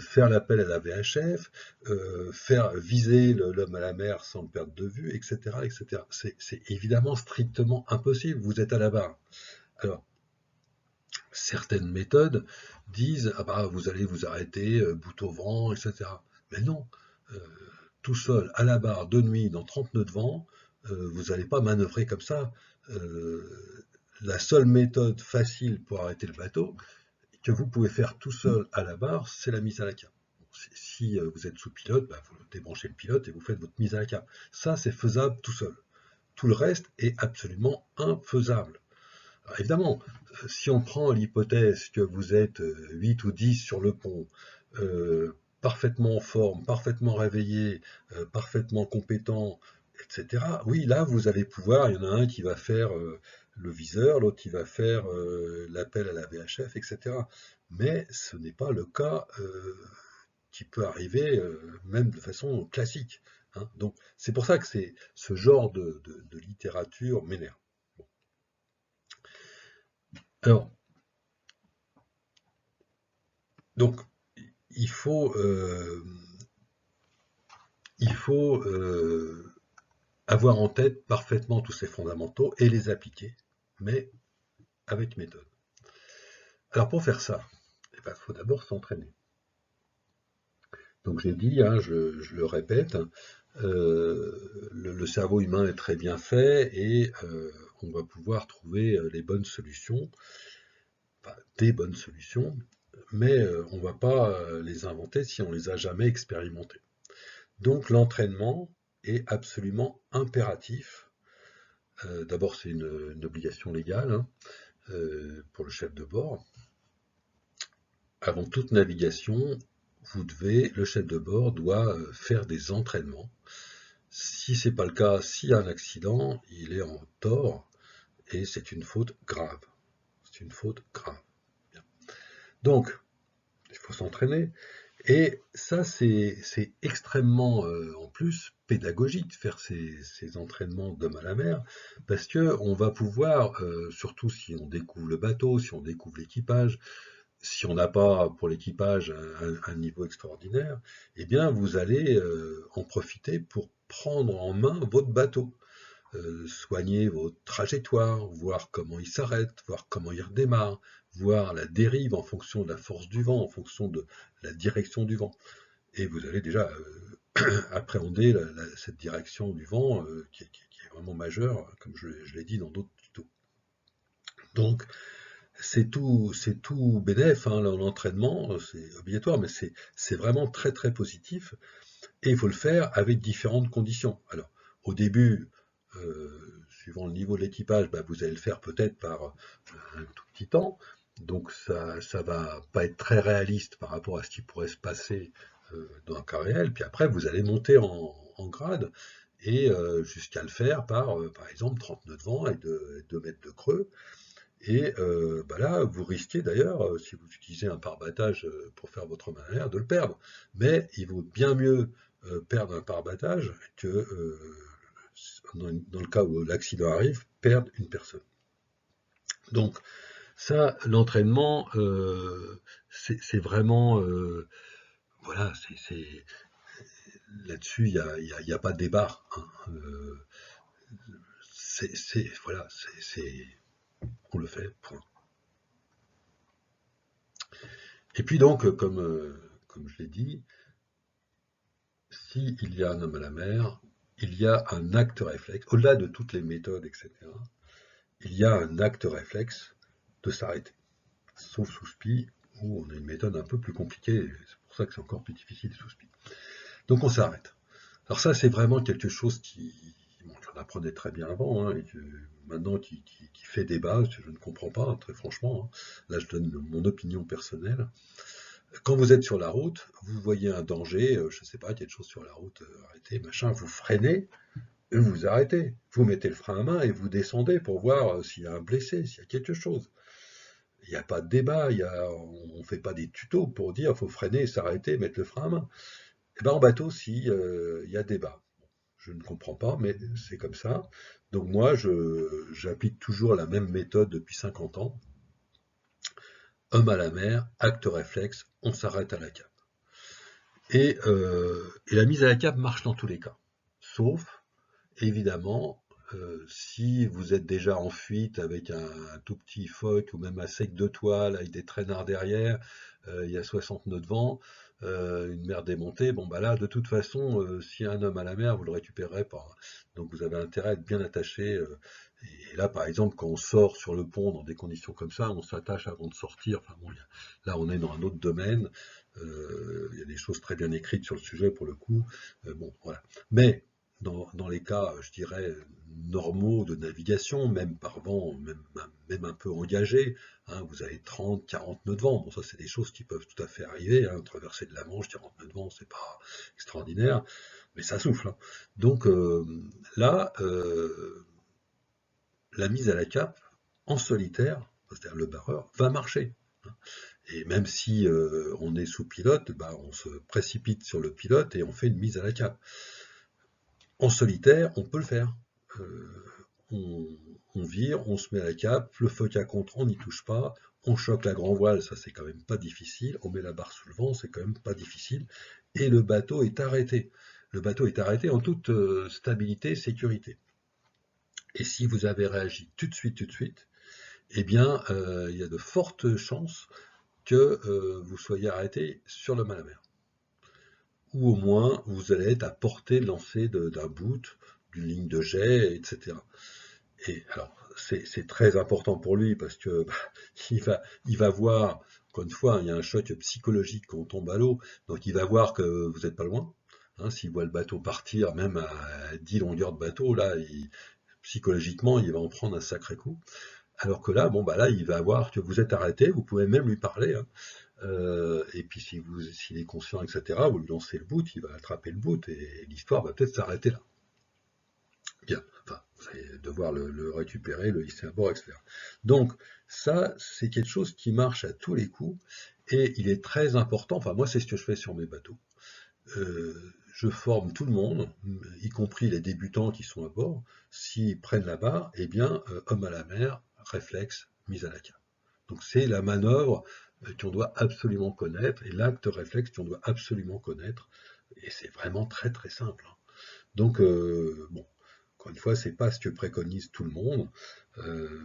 faire l'appel à la VHF, faire viser l'homme à la mer sans le perdre de vue, etc., etc. C'est évidemment strictement impossible, vous êtes à la barre. Alors, certaines méthodes disent ah bah vous allez vous arrêter, bout au vent, etc. Mais non, euh, tout seul, à la barre, de nuit, dans 30 nœuds de vent, vous n'allez pas manœuvrer comme ça. La seule méthode facile pour arrêter le bateau, que vous pouvez faire tout seul à la barre, c'est la mise à la carte. Si vous êtes sous pilote, bah, vous débranchez le pilote et vous faites votre mise à la carte. Ça, c'est faisable tout seul. Tout le reste est absolument infaisable. Alors, évidemment, si on prend l'hypothèse que vous êtes 8 ou 10 sur le pont, parfaitement en forme, parfaitement réveillé, parfaitement compétent, etc., oui, là, vous allez pouvoir, il y en a un qui va faire le viseur, l'autre qui va faire l'appel à la VHF, etc. Mais ce n'est pas le cas qui peut arriver même de façon classique, hein. Donc, c'est pour ça que ce genre de littérature m'énerve. Bon. Alors, donc, il faut, avoir en tête parfaitement tous ces fondamentaux et les appliquer, mais avec méthode. Alors pour faire ça, il faut d'abord s'entraîner. Donc j'ai dit, hein, je le répète, le cerveau humain est très bien fait et on va pouvoir trouver les bonnes solutions, enfin, des bonnes solutions, mais on ne va pas les inventer si on ne les a jamais expérimentées. Donc l'entraînement est absolument impératif. D'abord, c'est une obligation légale, hein, pour le chef de bord. Avant toute navigation, le chef de bord doit faire des entraînements. Si ce n'est pas le cas, s'il y a un accident, il est en tort et c'est une faute grave. C'est une faute grave. Bien. Donc, il faut s'entraîner. Et ça, c'est extrêmement, en plus, pédagogique de faire ces entraînements d'homme à la mer, parce que on va pouvoir, surtout si on découvre le bateau, si on découvre l'équipage, si on n'a pas pour l'équipage un niveau extraordinaire, eh bien, vous allez en profiter pour prendre en main votre bateau, soigner votre trajectoire, voir comment il s'arrête, voir comment il redémarre, voir la dérive en fonction de la force du vent, en fonction de la direction du vent. Et vous allez déjà appréhender cette direction du vent qui est vraiment majeure, comme je l'ai dit dans d'autres tutos. Donc, c'est tout bénef, hein, l'entraînement, c'est obligatoire, mais c'est vraiment très très positif. Et il faut le faire avec différentes conditions. Alors, au début, suivant le niveau de l'équipage, bah, vous allez le faire peut-être par un tout petit temps. Donc ça va pas être très réaliste par rapport à ce qui pourrait se passer dans un cas réel. Puis après, vous allez monter en grade et jusqu'à le faire par exemple 30 nœuds de vent et 2 mètres de creux. Et bah là, vous risquez d'ailleurs, si vous utilisez un pare-battage pour faire votre manœuvre, de le perdre. Mais il vaut bien mieux perdre un pare-battage que, dans le cas où l'accident arrive, perdre une personne. Donc ça, l'entraînement, c'est vraiment, voilà, là-dessus, il y a pas de débat, hein. Voilà, on le fait, point. Et puis donc, comme je l'ai dit, s'il y a un homme à la mer, il y a un acte réflexe, au-delà de toutes les méthodes, etc., il y a un acte réflexe de s'arrêter. Sauf sous SPI, où on a une méthode un peu plus compliquée, c'est pour ça que c'est encore plus difficile sous SPI. Donc on s'arrête. Alors ça, c'est vraiment quelque chose qui, bon, j'en apprenais très bien avant, hein, et que maintenant qui fait débat, je ne comprends pas, hein, très franchement. Hein. Là, je donne mon opinion personnelle. Quand vous êtes sur la route, vous voyez un danger, je ne sais pas, quelque chose sur la route, arrêtez, machin, vous freinez, et vous arrêtez. Vous mettez le frein à main et vous descendez pour voir s'il y a un blessé, s'il y a quelque chose. Il n'y a pas de débat, on ne fait pas des tutos pour dire il faut freiner, s'arrêter, mettre le frein à main. Et ben en bateau, si, il y a débat. Je ne comprends pas, mais c'est comme ça. Donc moi, j'applique toujours la même méthode depuis 50 ans. Homme à la mer, acte réflexe, on s'arrête à la cape. Et la mise à la cape marche dans tous les cas. Sauf, évidemment, si vous êtes déjà en fuite avec un tout petit phoque ou même un sec de toile avec des traînards derrière, il y a 60 nœuds de vent, une mer démontée, bon bah là de toute façon, s'il y a un homme à la mer, vous le récupérerez pas. Hein. Donc vous avez intérêt à être bien attaché. Et là par exemple quand on sort sur le pont dans des conditions comme ça, on s'attache avant de sortir. Enfin bon, là on est dans un autre domaine. Il y a des choses très bien écrites sur le sujet pour le coup. Bon voilà. Mais dans les cas, je dirais, normaux de navigation, même par vent, même un peu engagé, hein, vous avez 30, 40 nœuds de vent. Bon, ça, c'est des choses qui peuvent tout à fait arriver. Hein, traverser de la Manche, 40 nœuds de vent, c'est pas extraordinaire, mais ça souffle. Hein. Donc là, la mise à la cape, en solitaire, c'est-à-dire le barreur, va marcher. Hein. Et même si on est sous pilote, bah, on se précipite sur le pilote et on fait une mise à la cape. En solitaire, on peut le faire. Euh, on vire, on se met à la cape, le phoque à contre, on n'y touche pas, on choque la grand voile, ça c'est quand même pas difficile, on met la barre sous le vent, c'est quand même pas difficile, et le bateau est arrêté. Le bateau est arrêté en toute stabilité et sécurité. Et si vous avez réagi tout de suite, eh bien, il y a de fortes chances que vous soyez arrêté sur le Malamère. Ou au moins, vous allez être à portée de lancer d'un boot, d'une ligne de jet, etc. Et alors, c'est très important pour lui parce que bah, il va voir, encore une fois, il y a un choc psychologique quand on tombe à l'eau, donc il va voir que vous n'êtes pas loin. Hein, s'il voit le bateau partir, même à 10 longueurs de bateau, là, psychologiquement, il va en prendre un sacré coup. Alors que là, bon, bah là, il va voir que vous êtes arrêté, vous pouvez même lui parler. Hein. Et puis s'il est conscient, etc., vous lui lancez le boot, il va attraper le boot et l'histoire va peut-être s'arrêter là. Bien, enfin, vous allez devoir le récupérer, le hisser à bord, etc. Donc, ça, c'est quelque chose qui marche à tous les coups, et il est très important, enfin moi c'est ce que je fais sur mes bateaux. Je forme tout le monde, y compris les débutants qui sont à bord, s'ils prennent la barre, eh bien, homme à la mer, réflexe, mise à la cape. Donc c'est la manœuvre qu'on doit absolument connaître, et l'acte réflexe qu'on doit absolument connaître, et c'est vraiment très très simple. Hein. Donc, bon, encore une fois, c'est pas ce que préconise tout le monde,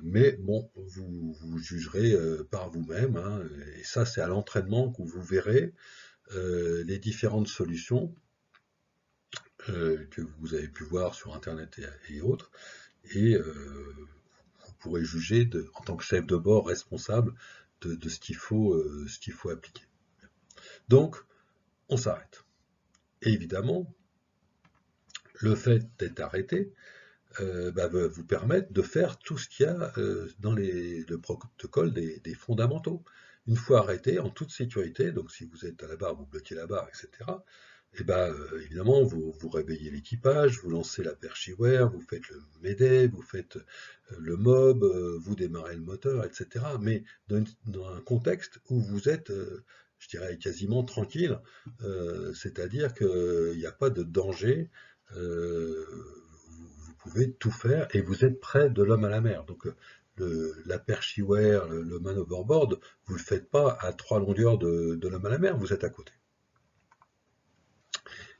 mais bon, vous jugerez par vous-même, hein, et ça, c'est à l'entraînement que vous verrez les différentes solutions que vous avez pu voir sur Internet et autres, et vous pourrez juger en tant que chef de bord responsable de ce qu'il faut appliquer. Donc, on s'arrête. Et évidemment, le fait d'être arrêté, va vous permettre de faire tout ce qu'il y a dans le protocole des fondamentaux. Une fois arrêté, en toute sécurité, donc si vous êtes à la barre, vous bloquez la barre, etc. Et ben, évidemment, vous réveillez l'équipage, vous lancez la perchiware, vous faites le mayday, vous faites le mob, vous démarrez le moteur, etc. Mais dans un contexte où vous êtes, je dirais, quasiment tranquille, c'est-à-dire qu'il n'y a pas de danger. Vous pouvez tout faire et vous êtes près de l'homme à la mer. Donc la perchiware, le man overboard, vous ne le faites pas à 3 longueurs de l'homme à la mer, vous êtes à côté.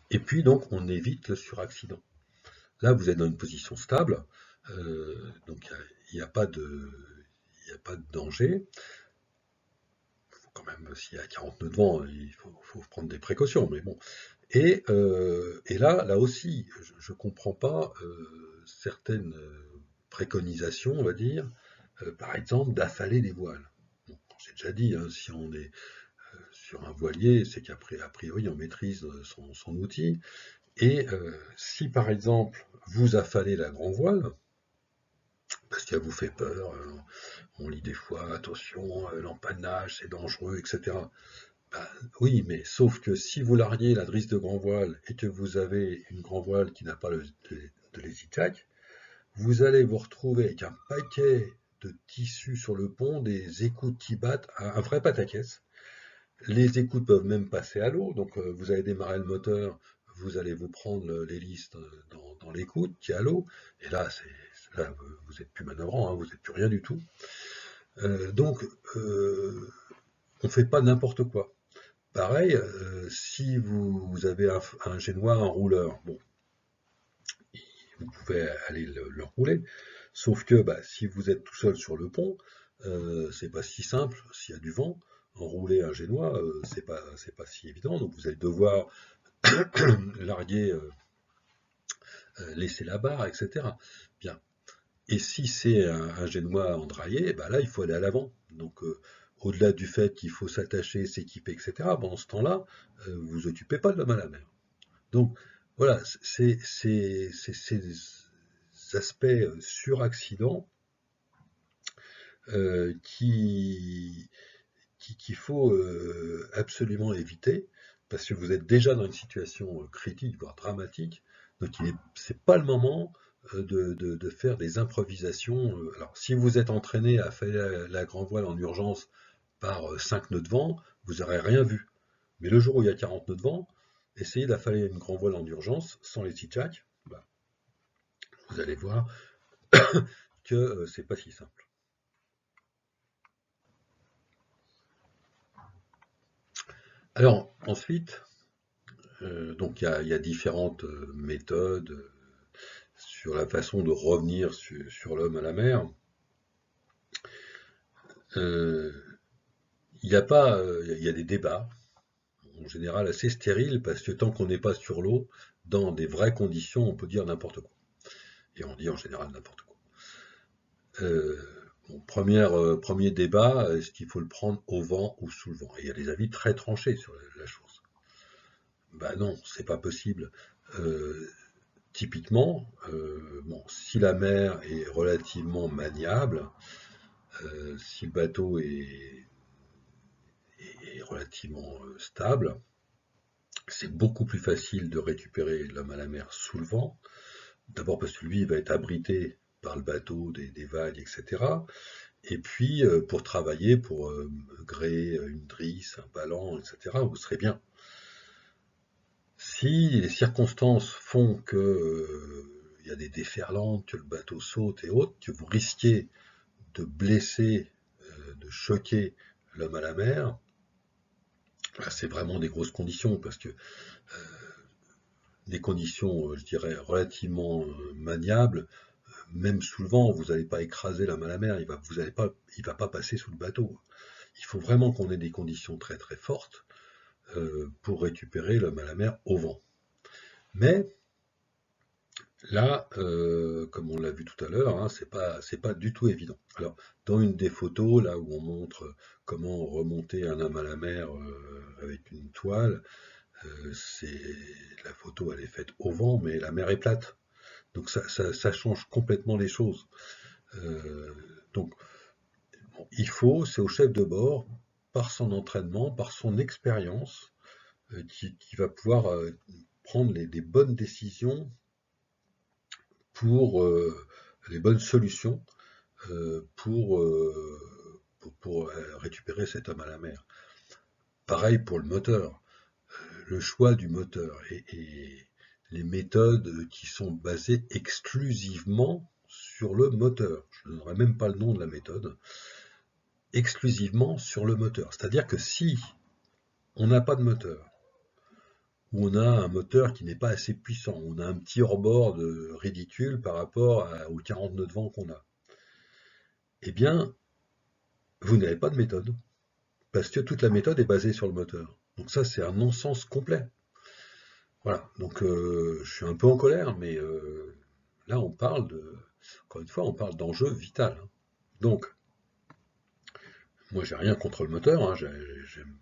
Et puis donc on évite le suraccident. Là vous êtes dans une position stable, donc il n'y a pas de danger. Faut quand même, s'il y a 40 nœuds de vent, il faut prendre des précautions, mais bon. Et là aussi, je ne comprends pas certaines préconisations, on va dire, par exemple d'affaler les voiles. Bon, j'ai déjà dit, hein, si on est sur un voilier, c'est qu'a priori on maîtrise son outil. Et si par exemple vous affalez la grand voile, parce qu'elle vous fait peur, on lit des fois, attention, l'empannage c'est dangereux, etc. Ben, oui, mais sauf que si vous larguez la drisse de grand voile et que vous avez une grand voile qui n'a pas de l'EasyJack, vous allez vous retrouver avec un paquet de tissus sur le pont, des écoutes qui battent, un vrai pataquès. Les écoutes peuvent même passer à l'eau, donc vous allez démarrer le moteur, vous allez vous prendre l'hélice dans l'écoute qui est à l'eau, et là, là vous n'êtes plus manœuvrant, hein, vous n'êtes plus rien du tout. Donc, on ne fait pas n'importe quoi. Pareil, si vous avez un génois, un rouleur, bon, vous pouvez aller le rouler, sauf que bah, si vous êtes tout seul sur le pont, c'est pas si simple, s'il y a du vent, enrouler un génois, c'est pas si évident, donc vous allez devoir larguer, laisser la barre, etc. Bien. Et si c'est un génois endraillé, bah là il faut aller à l'avant. Donc au-delà du fait qu'il faut s'attacher, s'équiper, etc., pendant ce temps-là, vous vous occupez pas de l'homme à la mer. Donc voilà, c'est ces aspects sur-accident qu'il faut absolument éviter, parce que vous êtes déjà dans une situation critique, voire dramatique, donc c'est pas le moment de faire des improvisations. Alors, si vous êtes entraîné à faire la grand voile en urgence par 5 nœuds de vent, vous n'aurez rien vu. Mais le jour où il y a 40 nœuds de vent, essayez d'affaler une grand voile en urgence sans les jack, bah, vous allez voir que c'est pas si simple. Alors ensuite, donc il y a différentes méthodes sur la façon de revenir sur l'homme à la mer. Il y a pas, il y a des débats en général assez stériles parce que tant qu'on n'est pas sur l'eau, dans des vraies conditions, on peut dire n'importe quoi. Et on dit en général n'importe quoi. Bon, premier débat, est-ce qu'il faut le prendre au vent ou sous le vent? Et il y a des avis très tranchés sur la chose. Ben non, c'est pas possible. Euh, Typiquement, bon, si la mer est relativement maniable, si le bateau est relativement stable, c'est beaucoup plus facile de récupérer l'homme à la mer sous le vent. D'abord parce que lui, il va être abrité par le bateau des vagues, etc. Et puis pour travailler, pour gréer une drisse, un palan, etc., vous serez bien. Si les circonstances font que il y a des déferlantes, que le bateau saute et autres, que vous risquez de blesser, de choquer l'homme à la mer, là, c'est vraiment des grosses conditions, parce que des conditions, je dirais, relativement maniables, même sous le vent, vous n'allez pas écraser l'homme à la mer, il va pas passer sous le bateau. Il faut vraiment qu'on ait des conditions très très fortes pour récupérer l'homme à la mer au vent. Mais là, comme on l'a vu tout à l'heure, hein, c'est pas du tout évident. Alors, dans une des photos, là où on montre comment remonter un homme à la mer avec une toile, la photo, elle est faite au vent, mais la mer est plate. Donc ça change complètement les choses. Euh, donc, bon, c'est au chef de bord, par son entraînement, par son expérience, qui va pouvoir prendre des bonnes décisions pour les bonnes solutions pour récupérer cet homme à la mer. Pareil pour le moteur, le choix du moteur et les méthodes qui sont basées exclusivement sur le moteur. Je ne donnerai même pas le nom de la méthode. Exclusivement sur le moteur. C'est-à-dire que si on n'a pas de moteur, ou on a un moteur qui n'est pas assez puissant, on a un petit hors-bord ridicule par rapport aux 40 nœuds de vent qu'on a, eh bien, vous n'avez pas de méthode, parce que toute la méthode est basée sur le moteur. Donc ça, c'est un non-sens complet. Voilà, donc je suis un peu en colère, mais là on parle encore une fois, on parle d'enjeu vital, hein. Donc, moi j'ai rien contre le moteur, hein, j'aime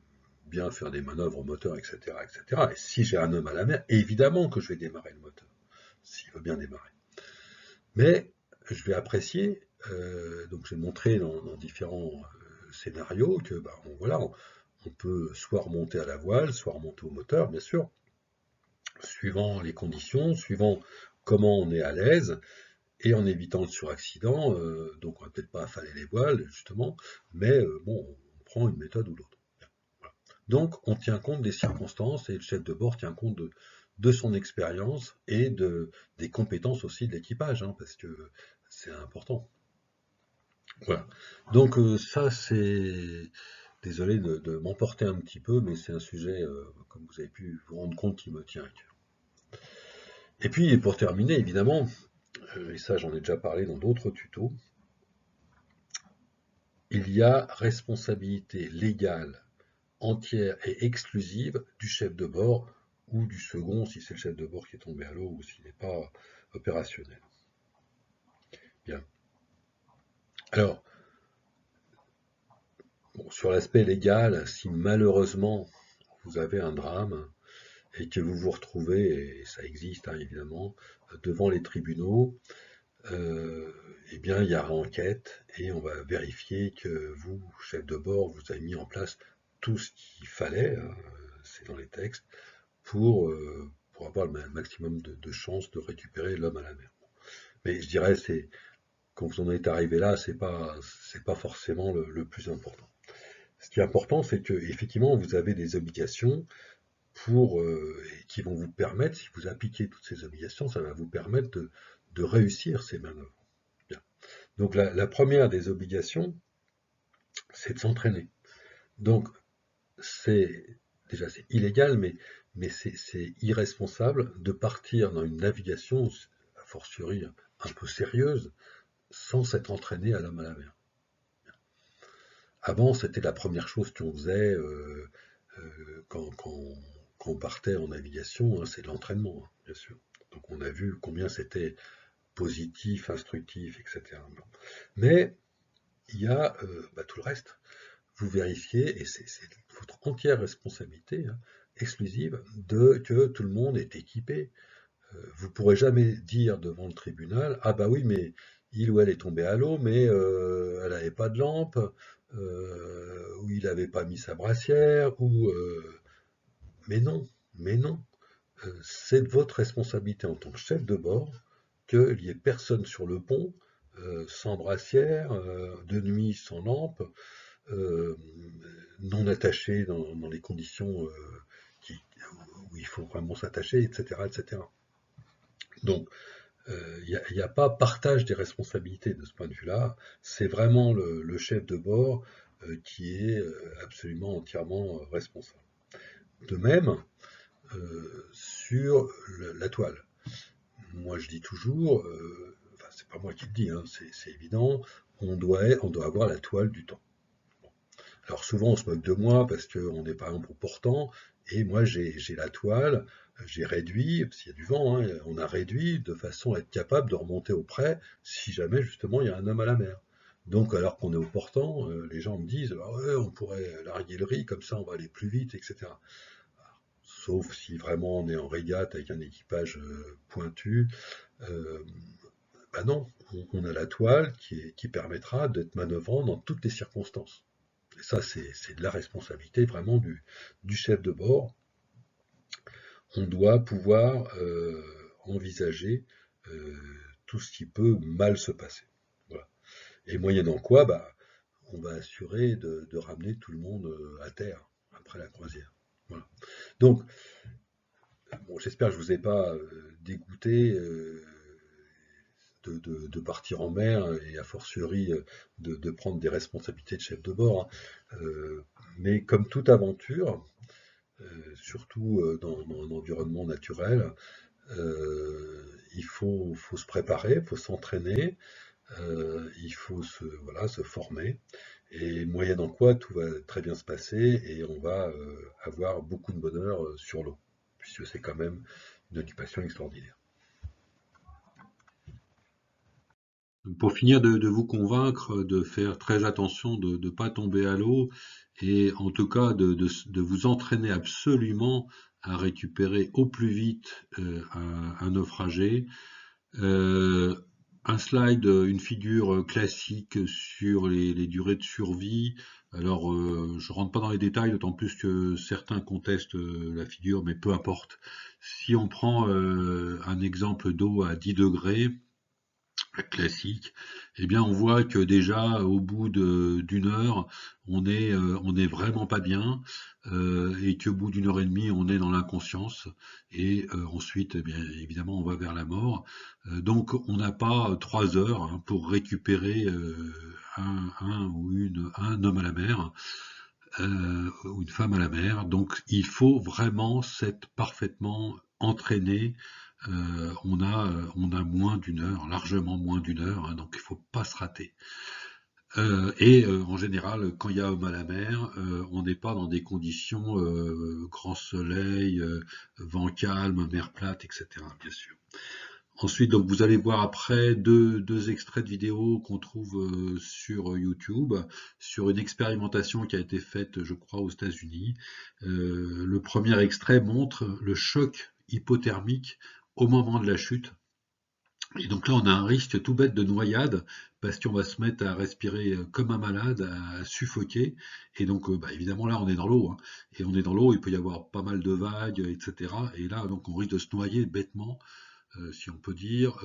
bien faire des manœuvres au moteur, etc., etc. Et si j'ai un homme à la mer, évidemment que je vais démarrer le moteur, s'il veut bien démarrer. Mais je vais apprécier, donc j'ai montré dans différents scénarios que voilà, on peut soit remonter à la voile, soit remonter au moteur, bien sûr, suivant les conditions, suivant comment on est à l'aise, et en évitant le suraccident. Donc on va peut-être pas affaler les voiles, justement, mais bon, on prend une méthode ou l'autre. Voilà. Donc on tient compte des circonstances et le chef de bord tient compte de son expérience et des compétences aussi de l'équipage, hein, parce que c'est important. Voilà. Donc ça c'est... Désolé de m'emporter un petit peu, mais c'est un sujet, comme vous avez pu vous rendre compte, qui me tient à cœur. Et puis pour terminer, évidemment, et ça j'en ai déjà parlé dans d'autres tutos, il y a responsabilité légale entière et exclusive du chef de bord ou du second si c'est le chef de bord qui est tombé à l'eau ou s'il n'est pas opérationnel. Bien. Alors, bon, sur l'aspect légal, si malheureusement vous avez un drame et que vous vous retrouvez, et ça existe hein, évidemment, devant les tribunaux, eh bien il y a enquête et on va vérifier que vous, chef de bord, vous avez mis en place tout ce qu'il fallait, hein, c'est dans les textes, pour avoir le maximum de chances de récupérer l'homme à la mer. Mais je dirais, c'est quand vous en êtes arrivé là, c'est pas forcément le plus important. Ce qui est important, c'est que effectivement, vous avez des obligations qui vont vous permettre, si vous appliquez toutes ces obligations, ça va vous permettre de réussir ces manœuvres. Bien. Donc la première des obligations, c'est de s'entraîner. Donc c'est déjà c'est illégal, mais c'est irresponsable de partir dans une navigation, a fortiori un peu sérieuse, sans s'être entraîné à l'homme à la mer. Avant, c'était la première chose qu'on faisait quand on partait en navigation, hein, c'est l'entraînement, hein, bien sûr. Donc on a vu combien c'était positif, instructif, etc. Mais il y a tout le reste. Vous vérifiez, et c'est votre entière responsabilité hein, exclusive, que tout le monde est équipé. Vous ne pourrez jamais dire devant le tribunal, ah bah oui, mais il ou elle est tombé à l'eau, mais elle n'avait pas de lampe, ou il n'avait pas mis sa brassière, mais non, mais non. C'est de votre responsabilité en tant que chef de bord qu'il n'y ait personne sur le pont, sans brassière, de nuit sans lampe, euh, non attaché dans les conditions qui, où il faut vraiment s'attacher, etc., etc. Donc, il n'y a pas partage des responsabilités de ce point de vue-là. C'est vraiment le chef de bord qui est absolument entièrement responsable. De même, sur la toile. Moi, je dis toujours, enfin, c'est pas moi qui le dis, hein, c'est évident, on doit avoir la toile du temps. Alors souvent on se moque de moi parce qu'on est par exemple au portant, et moi j'ai la toile, j'ai réduit, parce qu'il y a du vent, hein, on a réduit de façon à être capable de remonter au près si jamais justement il y a un homme à la mer. Donc alors qu'on est au portant, les gens me disent ah ouais, on pourrait larguer le riz, comme ça on va aller plus vite, etc. Sauf si vraiment on est en régate avec un équipage pointu. Euh, non, on a la toile qui permettra d'être manœuvrant dans toutes les circonstances. Et ça, c'est de la responsabilité vraiment du chef de bord. On doit pouvoir envisager euh, tout ce qui peut mal se passer. Voilà. Et moyennant quoi, on va assurer de ramener tout le monde à terre après la croisière. Voilà. Donc, bon, j'espère que je ne vous ai pas dégoûté de partir en mer et a fortiori de prendre des responsabilités de chef de bord, hein. Mais comme toute aventure, surtout dans un environnement naturel, faut se préparer, il faut s'entraîner, il faut voilà, se former, et moyennant quoi tout va très bien se passer et on va avoir beaucoup de bonheur sur l'eau. puisque c'est quand même une occupation extraordinaire. Pour finir de vous convaincre de faire très attention de ne pas tomber à l'eau et en tout cas de vous entraîner absolument à récupérer au plus vite un naufragé. Euh, un slide, une figure classique sur les durées de survie. Alors, je rentre pas dans les détails, d'autant plus que certains contestent la figure, mais peu importe. Si on prend un exemple d'eau à 10 degrés, classique, eh bien on voit que déjà au bout d'une heure, on est vraiment pas bien, et qu'au bout d'une heure et demie, on est dans l'inconscience, et ensuite, eh bien évidemment, on va vers la mort. Donc on n'a pas 3 heures hein, pour récupérer un homme à la mer. Ou une femme à la mer, donc il faut vraiment s'être parfaitement entraîné. On a moins d'une heure, largement moins d'une heure, hein, donc il faut pas se rater. En général, quand il y a homme à la mer, on n'est pas dans des conditions grand soleil, vent calme, mer plate, etc. Bien sûr. Ensuite, donc vous allez voir après deux extraits de vidéos qu'on trouve sur YouTube, sur une expérimentation qui a été faite, je crois, aux États-Unis. Le premier extrait montre le choc hypothermique au moment de la chute. Et donc là, on a un risque tout bête de noyade, parce qu'on va se mettre à respirer comme un malade, à suffoquer. Et donc, évidemment, là, on est dans l'eau. Hein. Et on est dans l'eau, il peut y avoir pas mal de vagues, etc. Et là, donc, on risque de se noyer bêtement si on peut dire,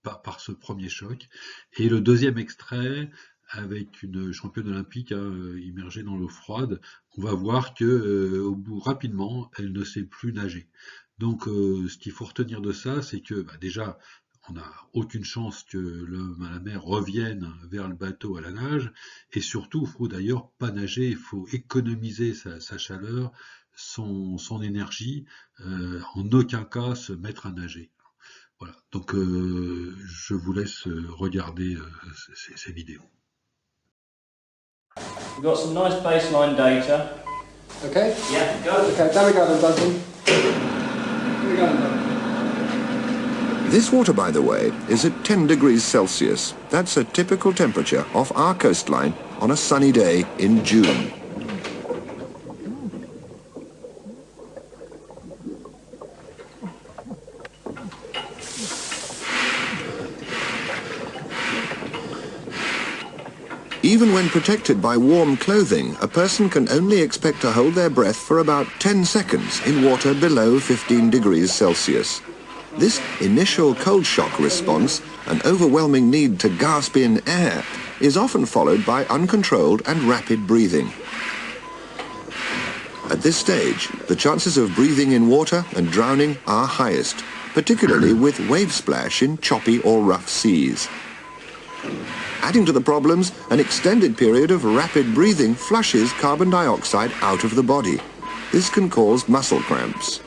par ce premier choc. Et le deuxième extrait, avec une championne olympique hein, immergée dans l'eau froide, on va voir que au bout rapidement, elle ne sait plus nager. Donc, ce qu'il faut retenir de ça, c'est que déjà, on n'a aucune chance que l'homme à la mer revienne vers le bateau à la nage, et surtout, il faut d'ailleurs pas nager, il faut économiser sa chaleur, son énergie, en aucun cas se mettre à nager. Voilà, donc je vous laisse regarder ces vidéos. We've got some nice baseline data. Okay? Yeah, go. Okay, there we go then, Duncan. Here we go then, Duncan. This water, by the way, is at 10 degrees Celsius. That's a typical temperature off our coastline on a sunny day in June. Even when protected by warm clothing, a person can only expect to hold their breath for about 10 seconds in water below 15 degrees Celsius. This initial cold shock response, an overwhelming need to gasp in air, is often followed by uncontrolled and rapid breathing. At this stage, the chances of breathing in water and drowning are highest, particularly with wave splash in choppy or rough seas. Adding to the problems, an extended period of rapid breathing flushes carbon dioxide out of the body. This can cause muscle cramps.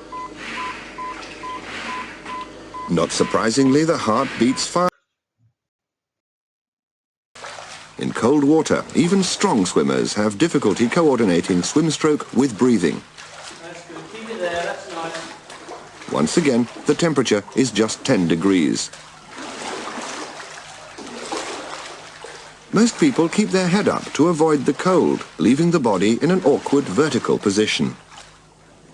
Not surprisingly, the heart beats fast. In cold water, even strong swimmers have difficulty coordinating swim stroke with breathing. That's good. Keep it there, that's nice. Once again, the temperature is just 10 degrees. Most people keep their head up to avoid the cold, leaving the body in an awkward vertical position.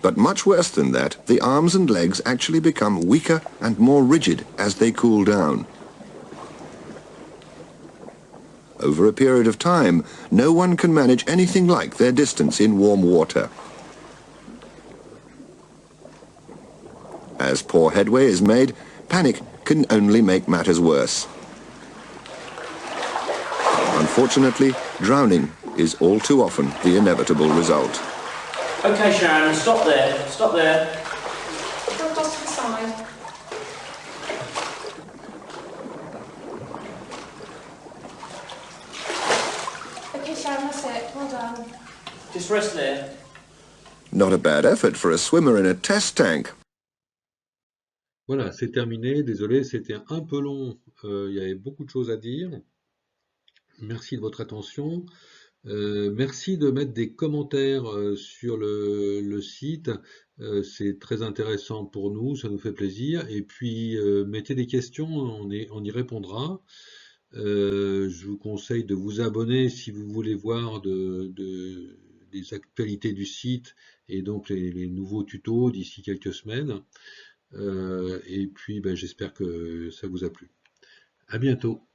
But much worse than that, the arms and legs actually become weaker and more rigid as they cool down. Over a period of time, no one can manage anything like their distance in warm water. As poor headway is made, panic can only make matters worse. Unfortunately, drowning is all too often the inevitable result. Okay, Sharon, stop there. Stop there. Go across to the side. Okay, Sharon, that's it. Well done. Just rest there. Not a bad effort for a swimmer in a test tank. Voilà, c'est terminé. Désolé, c'était un peu long. Il y avait beaucoup de choses à dire. Merci de votre attention. Merci de mettre des commentaires sur le site. C'est très intéressant pour nous, ça nous fait plaisir. Et puis, mettez des questions, on y répondra. Je vous conseille de vous abonner si vous voulez voir des actualités du site et donc les nouveaux tutos d'ici quelques semaines. Et puis, ben, j'espère que ça vous a plu. À bientôt.